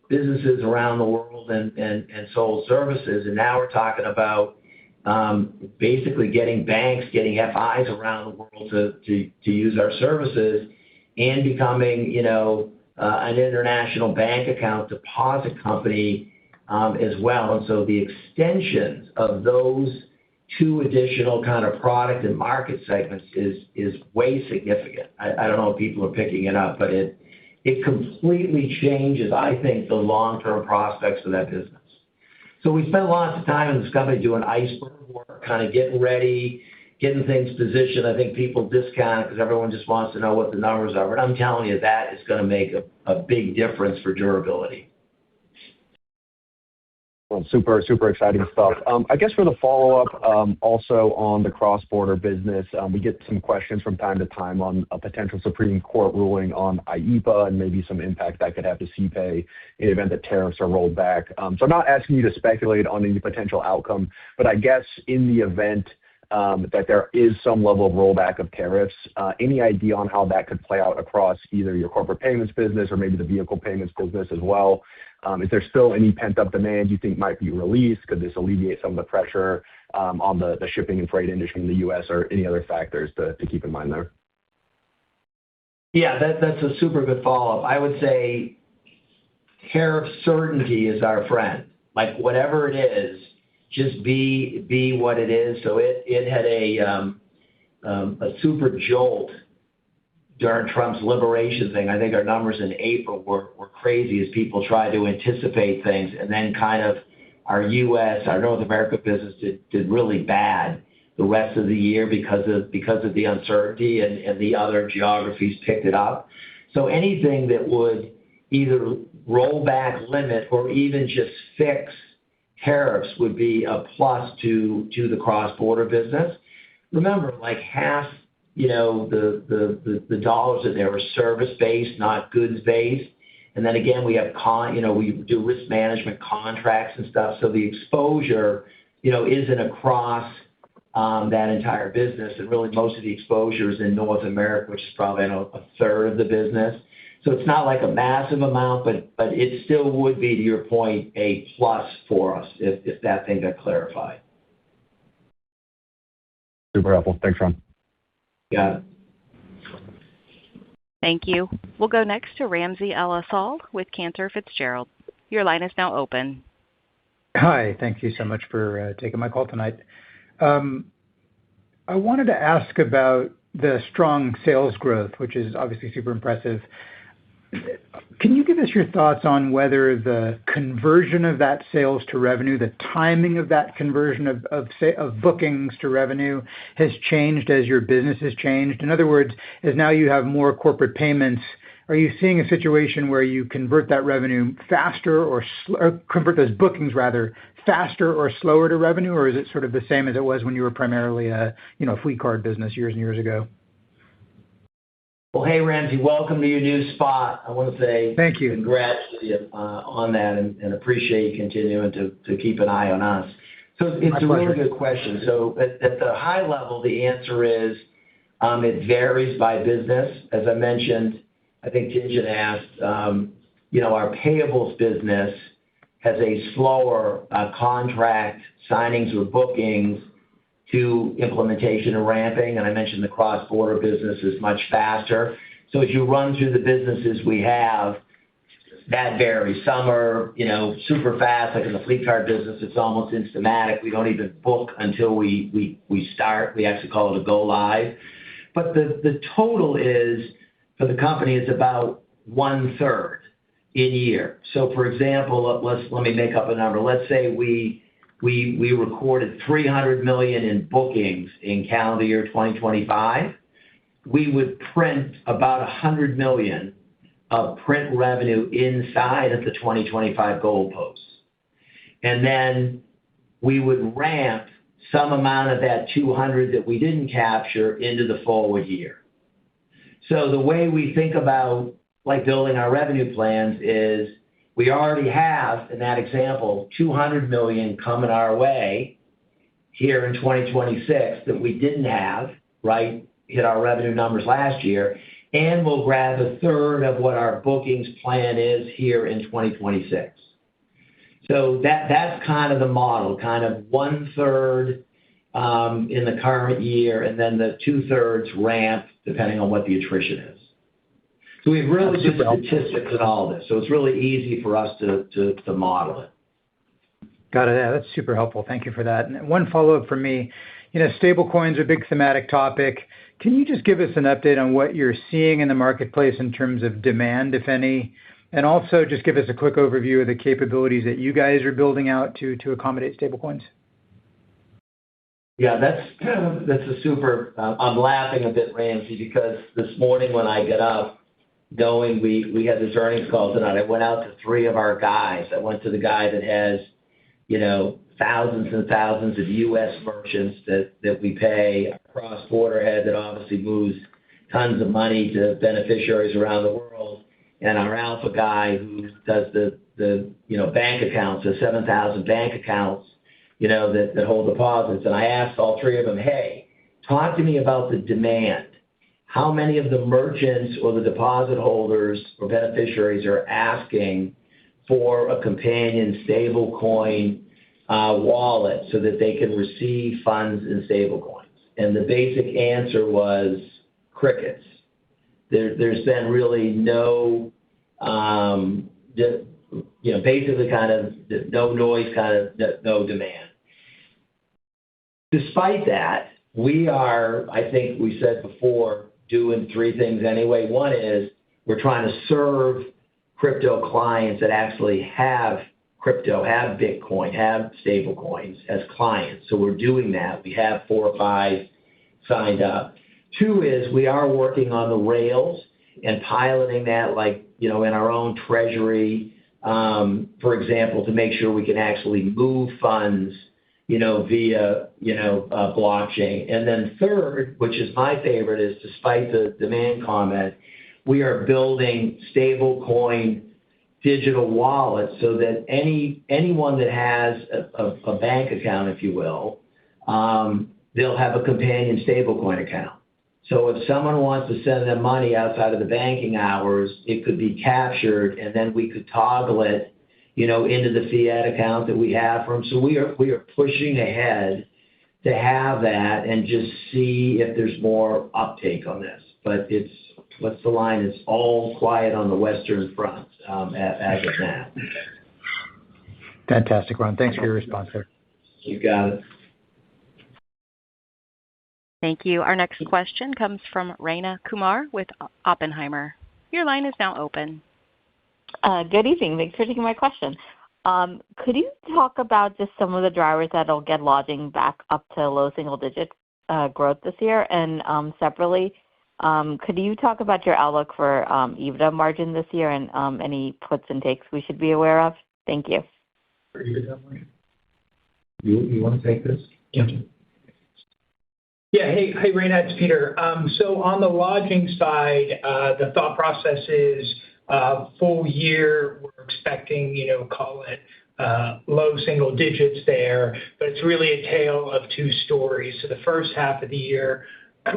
businesses around the world and sold services, and now we're talking about basically getting banks, getting FIs around the world to use our services and becoming, an international bank account deposit company as well. And so the extensions of those 2 additional kind of product and market segments is way significant. I don't know if people are picking it up, but it completely changes, I think, the long-term prospects of that business. So we spent lots of time in this company doing iceberg work, kind of getting ready, getting things positioned. I think people discount it because everyone just wants to know what the numbers are. But I'm telling you, that is going to make a big difference for durability. Well, super, super exciting stuff. I guess for the follow-up, also on the cross-border business, we get some questions from time to time on a potential Supreme Court ruling on IEEPA and maybe some impact that could have to CPAY in the event that tariffs are rolled back. So I'm not asking you to speculate on any potential outcome, but I guess in the event that there is some level of rollback of tariffs, any idea on how that could play out across either your corporate payments business or maybe the vehicle payments business as well? Is there still any pent-up demand you think might be released? Could this alleviate some of the pressure on the shipping and freight industry in the U.S. or any other factors to keep in mind there? Yeah, that's a super good follow-up. I would say tariff certainty is our friend. Like, whatever it is, just be what it is. So it had a super jolt during Trump's liberation thing. I think our numbers in April were crazy as people tried to anticipate things, and then kind of our North America business did really bad the rest of the year because of the uncertainty, and the other geographies picked it up. So anything that would either roll back, limit, or even just fix tariffs would be a plus to the cross-border business. Remember, like half the dollars in there are service-based, not goods-based. And then again, we have we do risk management contracts and stuff. So the exposure, isn't across that entire business. And really most of the exposure is in North America, which is probably a third of the business. So it's not like a massive amount, but it still would be, to your point, a plus for us if that thing got clarified. Super helpful. Thanks, Ron. Got it. Thank you. We'll go next to Ramsey El-Assal with Cantor Fitzgerald. Your line is now open. Hi. Thank you so much for taking my call tonight. I I wanted to ask about the strong sales growth, which is obviously super impressive. Can you give us your thoughts on whether the conversion of that sales to revenue, the timing of that conversion of bookings to revenue has changed as your business has changed? In other words, as now you have more corporate payments, are you seeing a situation where you convert that revenue faster or convert those bookings rather faster or slower to revenue, or is it sort of the same as it was when you were primarily a fleet card business years and years ago? Well, hey, Ramsey, welcome to your new spot. I want to say thank you. Congrats to you on that and appreciate you continuing to keep an eye on us. So it's a really good question. So at the high level, the answer is it varies by business. As I mentioned, I think Tien-Tsin asked, our payables business has a slower contract signings or bookings to implementation and ramping, and I mentioned the cross-border business is much faster. So as you run through the businesses we have, that varies. Some are, super fast, like in the fleet card business, it's almost instamatic. We don't even book until we start. We actually call it a go live. But the total is, for the company, it's about 1/3 in year. So for example, let me make up a number. Let's say we recorded $300 million in bookings in calendar year 2025. We would print about $100 million of print revenue inside of the 2025 goalposts. And then we would ramp some amount of that 200 that we didn't capture into the forward year. So the way we think about building our revenue plans is we already have, in that example, $200 million coming our way here in 2026 that we didn't have, right, hit our revenue numbers last year, and we'll grab 1/3 of what our bookings plan is here in 2026. So that's kind of the model, kind of 1/3 in the current year, and then the 2/3 ramp depending on what the attrition is. So we have really good statistics in all of this, so it's really easy for us to model it. Got it. Yeah, that's super helpful. Thank you for that. And one follow-up from me. Stablecoins are a big thematic topic. Can you just give us an update on what you're seeing in the marketplace in terms of demand, if any? And also just give us a quick overview of the capabilities that you guys are building out to accommodate stablecoins. Yeah, that's a super. I'm laughing a bit, Ramsey, because this morning when I get up, knowing we had this earnings call tonight, I went out to 3 of our guys. I went to the guy that has, thousands and thousands of U.S. merchants that we pay, a cross-border head that obviously moves tons of money to beneficiaries around the world, and our Alpha guy who does the bank accounts, the 7,000 bank accounts, that hold deposits. And I asked all 3 of them, hey, talk to me about the demand. How many of the merchants or the deposit holders or beneficiaries are asking for a companion stablecoin wallet so that they can receive funds in stablecoins? And the basic answer was crickets. There's been really no, basically kind of no noise, kind of no demand. Despite that, we are, I think we said before, doing 3 things anyway. One is we're trying to serve crypto clients that actually have crypto, have Bitcoin, have stable coins as clients. So we're doing that. We have 4 or 5 signed up. 2 is we are working on the rails and piloting that in our own treasury, for example, to make sure we can actually move funds via, blockchain. And then 3rd, which is my favorite, is despite the demand comment, we are building stablecoin digital wallets so that anyone that has a bank account, if you will, they'll have a companion stablecoin account. So if someone wants to send them money outside of the banking hours, it could be captured, and then we could toggle it into the fiat account that we have for them. So we are pushing ahead to have that and just see if there's more uptake on this. But what's the line? It's all quiet on the Western front as of now. Fantastic, Ron. Thanks for your response there. You got it. Thank you. Our next question comes from Rayna Kumar with Oppenheimer. Your line is now open. Good evening. Thanks for taking my question. Could you talk about just some of the drivers that'll get lodging back up to low single-digit growth this year? And separately, could you talk about your outlook for EBITDA margin this year and any puts and takes we should be aware of? Thank you. For EBITDA margin? You want to take this? Yeah. Yeah. Hey, Rayna, it's Peter. So on the lodging side, the thought process is full year, we're expecting, call it low single digits there, but it's really a tale of two stories. So the first half of the year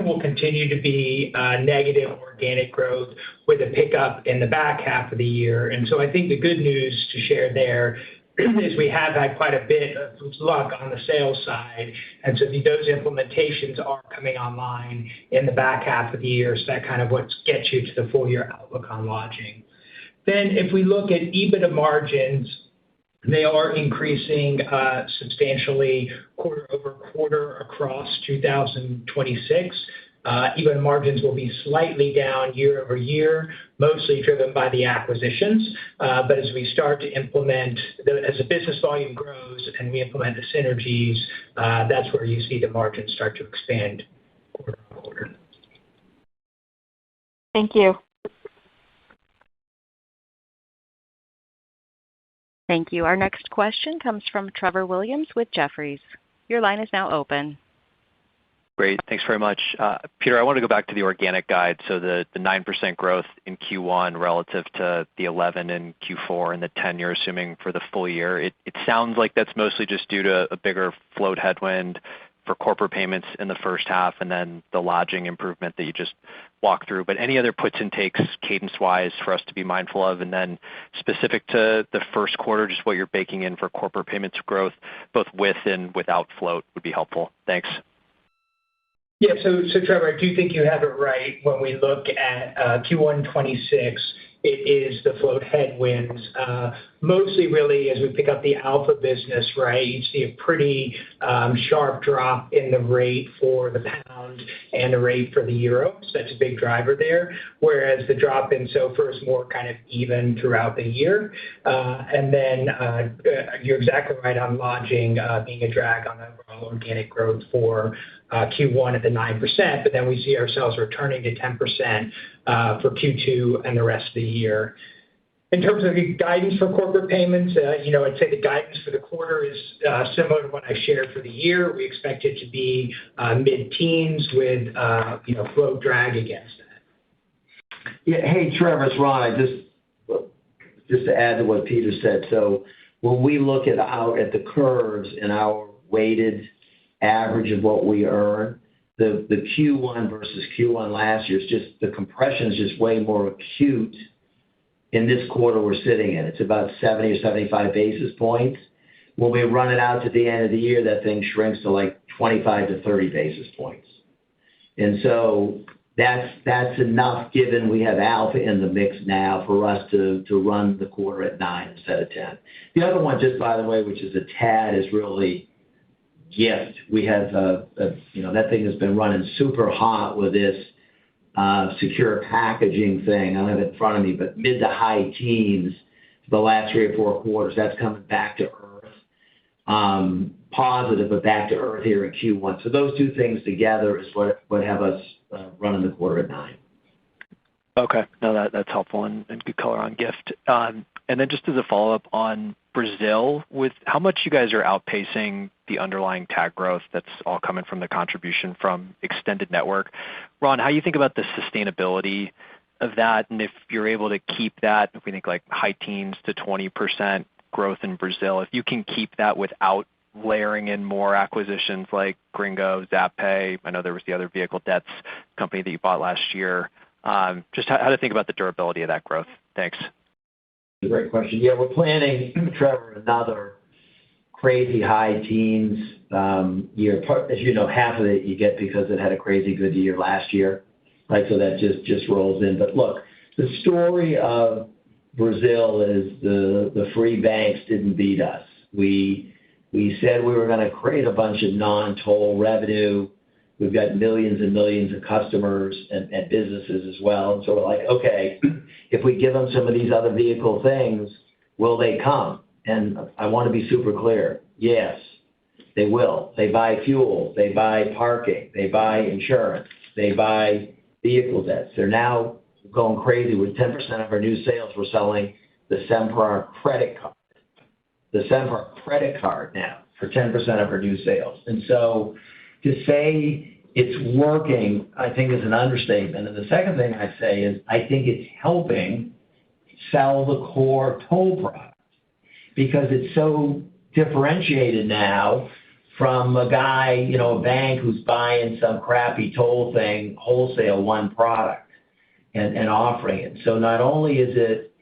will continue to be negative organic growth with a pickup in the back half of the year. And so I think the good news to share there is we have had quite a bit of luck on the sales side. And so those implementations are coming online in the back half of the year. So that kind of what gets you to the full year outlook on lodging. Then if we look at EBITDA margins, they are increasing substantially quarter-over-quarter across 2026. EBITDA margins will be slightly down year-over-year, mostly driven by the acquisitions. But as we start to implement, as the business volume grows and we implement the synergies, that's where you see the margins start to expand quarter-over-quarter. Thank you. Thank you. Our next question comes from Trevor Williams with Jefferies. Your line is now open. Great. Thanks very much. Peter, I want to go back to the organic guide. So the 9% growth in Q1 relative to the 11 in Q4 and the 10 you're assuming for the full year. It sounds like that's mostly just due to a bigger float headwind for corporate payments in the first half and then the lodging improvement that you just walked through. But any other puts and takes cadence-wise for us to be mindful of? And then specific to the first quarter, just what you're baking in for corporate payments growth, both with and without float would be helpful. Thanks. Yeah. So Trevor, I do think you have it right. When we look at Q1 2026, it is the float headwinds. Mostly really as we pick up the Alpha business, right, you see a pretty sharp drop in the rate for the pound and the rate for the euro. So that's a big driver there. Whereas the drop in SOFR is more kind of even throughout the year. And then you're exactly right on lodging being a drag on overall organic growth for Q1 at the 9%, but then we see ourselves returning to 10% for Q2 and the rest of the year. In terms of the guidance for corporate payments, I'd say the guidance for the quarter is similar to what I shared for the year. We expect it to be mid-teens with float drag against that. Yeah. Hey, Trevor, it's Ron. Just to add to what Peter said. So when we look at the curves and our weighted average of what we earn, the Q1 versus Q1 last year is just the compression is just way more acute in this quarter we're sitting in. It's about 70 or 75 basis points. When we run it out to the end of the year, that thing shrinks to like 25 to 30 basis points. And so that's enough given we have Alpha in the mix now for us to run the quarter at 9 instead of 10. The other one, just by the way, which is a tad, is really Gift. We have that thing has been running super hot with this secure packaging thing. I don't have it in front of me, but mid to high teens for the last 3 or 4 quarters. That's coming back to earth. Positive, but back to earth here in Q1. So those two things together is what have us running the quarter at 9. Okay. No, that's helpful and good color on Gift. And then just as a follow-up on Brazil, with how much you guys are outpacing the underlying tag growth that's all coming from the contribution from extended network. Ron, how you think about the sustainability of that, and if you're able to keep that, if we think like high teens to 20% growth in Brazil, if you can keep that without layering in more acquisitions like Gringo, ZapPay, I know there was the other vehicle debts company that you bought last year. Just how to think about the durability of that growth. Thanks. Great question. Yeah, we're planning, Trevor, another crazy high teens year. As you know, half of it you get because it had a crazy good year last year, right? So that just rolls in. But look, the story of Brazil is the free banks didn't beat us. We said we were going to create a bunch of non-toll revenue. We've got millions and millions of customers and businesses as well. And so we're like, okay, if we give them some of these other vehicle things, will they come? And I want to be super clear. Yes, they will. They buy fuel. They buy parking. They buy insurance. They buy vehicle debts. They're now going crazy with 10% of our new sales. We're selling the Sempra credit card. The Sempra credit card now for 10% of our new sales. And so to say it's working, I think is an understatement. And the second thing I'd say is I think it's helping sell the core toll product because it's so differentiated now from a guy, a bank who's buying some crappy toll thing, wholesale one product and offering it. So not only is it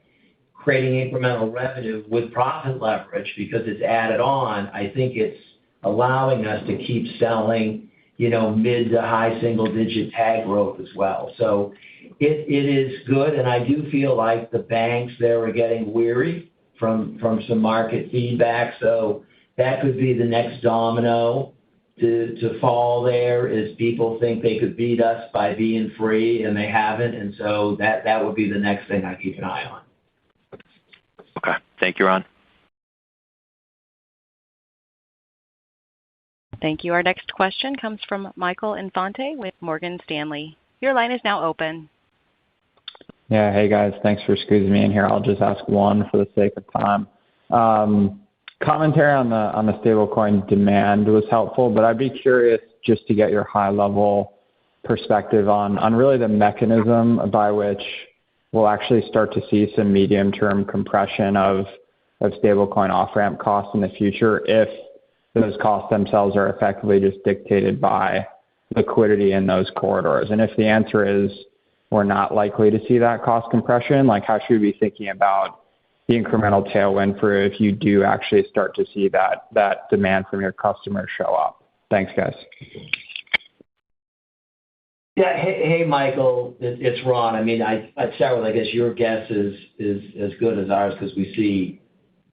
creating incremental revenue with profit leverage because it's added on, I think it's allowing us to keep selling, mid to high single-digit tag growth as well. So it is good, and I do feel like the banks there are getting weary from some market feedback. So that could be the next domino to fall there is people think they could beat us by being free, and they haven't. And so that would be the next thing I keep an eye on. Okay. Thank you, Ron. Thank you. Our next question comes from Michael Infante with Morgan Stanley. Your line is now open. Yeah. Hey, guys. Thanks for squeezing me in here. I'll just ask one for the sake of time. Commentary on the stablecoin demand was helpful, but I'd be curious just to get your high-level perspective on really the mechanism by which we'll actually start to see some medium-term compression of stablecoin off-ramp costs in the future if those costs themselves are effectively just dictated by liquidity in those corridors. And if the answer is we're not likely to see that cost compression, how should we be thinking about the incremental tailwind for if you do actually start to see that demand from your customers show up? Thanks, guys. Yeah. Hey, Michael, it's Ron. I mean, I'd start with, I guess your guess is as good as ours because we see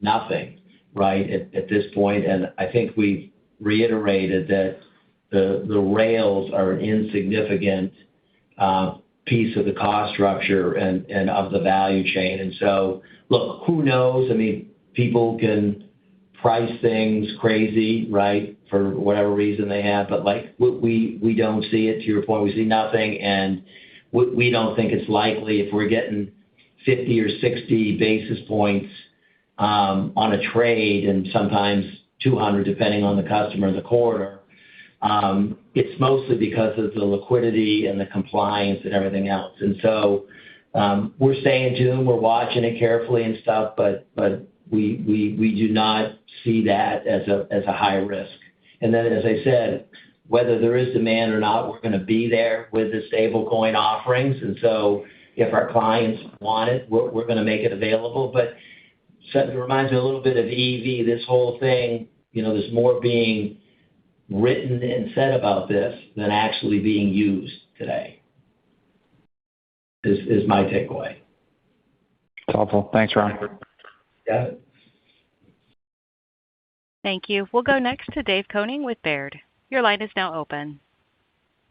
nothing, right, at this point. And I think we've reiterated that the rails are an insignificant piece of the cost structure and of the value chain. And so, look, who knows? I mean, people can price things crazy, right, for whatever reason they have. But we don't see it. To your point, we see nothing, and we don't think it's likely if we're getting 50 or 60 basis points on a trade, and sometimes 200 depending on the customer and the corridor. It's mostly because of the liquidity and the compliance and everything else. And so we're staying tuned. We're watching it carefully and stuff, but we do not see that as a high risk. And then, as I said, whether there is demand or not, we're going to be there with the stablecoin offerings. And so if our clients want it, we're going to make it available. But it reminds me a little bit of EV, this whole thing, there's more being written and said about this than actually being used today is my takeaway. It's helpful. Thanks, Ron. Yeah. Thank you. We'll go next to Dave Koning with Baird. Your line is now open.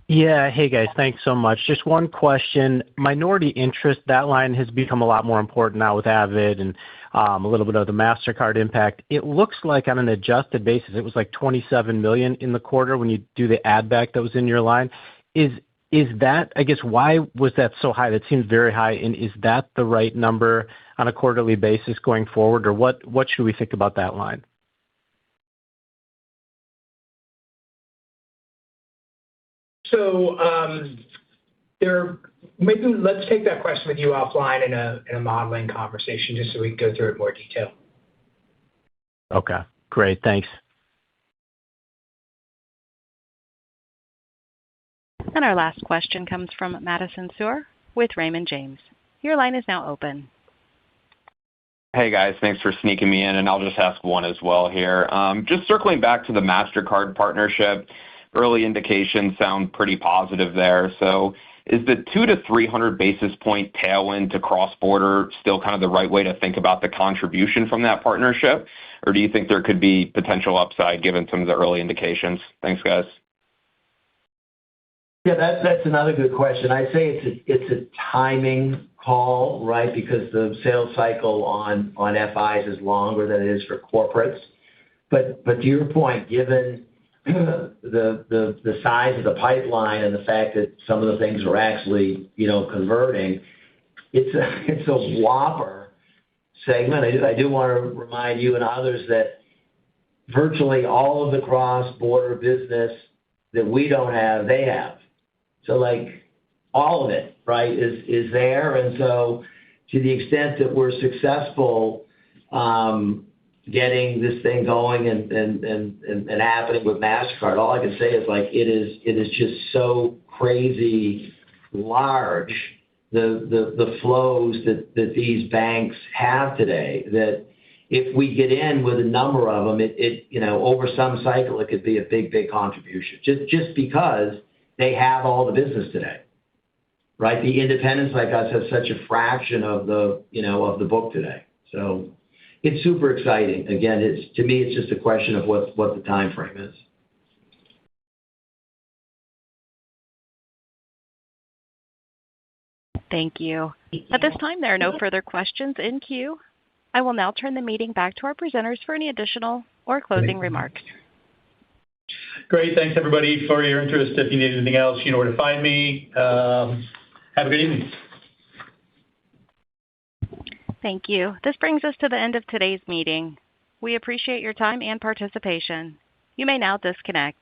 Yeah. Hey, guys. Thanks so much. Just one question. Minority interest, that line has become a lot more important now with Avid and a little bit of the MasterCard impact. It looks like on an adjusted basis, it was like $27 million in the quarter when you do the add back that was in your line. Is that, I guess, why was that so high? That seems very high. And is that the right number on a quarterly basis going forward, or what should we think about that line? So maybe let's take that question with you offline in a modeling conversation just so we can go through it in more detail. Okay, great. Thanks. And our last question comes from Madison Suhr with Raymond James. Your line is now open. Hey, guys. Thanks for sneaking me in, and I'll just ask one as well here. Just circling back to the MasterCard partnership, early indications sound pretty positive there. So is the 200 to 300 basis point tailwind to cross-border still kind of the right way to think about the contribution from that partnership? Or do you think there could be potential upside given some of the early indications? Thanks, guys. Yeah, that's another good question. I'd say it's a timing call, right? Because the sales cycle on FIs is longer than it is for corporates. But to your point, given the size of the pipeline and the fact that some of the things are actually, converting, it's a whopper segment. I do want to remind you and others that virtually all of the cross-border business that we don't have, they have. So like all of it, right, is there. And so to the extent that we're successful getting this thing going and happening with MasterCard, all I can say is like it is just so crazy large, the flows that these banks have today, that if we get in with a number of them, it over some cycle, it could be a big contribution just because they have all the business today, right? The independents like us have such a fraction of the book today. So it's super exciting. Again, to me, it's just a question of what the time frame is. Thank you. At this time, there are no further questions in queue. I will now turn the meeting back to our presenters for any additional or closing remarks. Great. Thanks, everybody, for your interest. If you need anything else, you know where to find me. Have a good evening. Thank you. This brings us to the end of today's meeting. We appreciate your time and participation. You may now disconnect.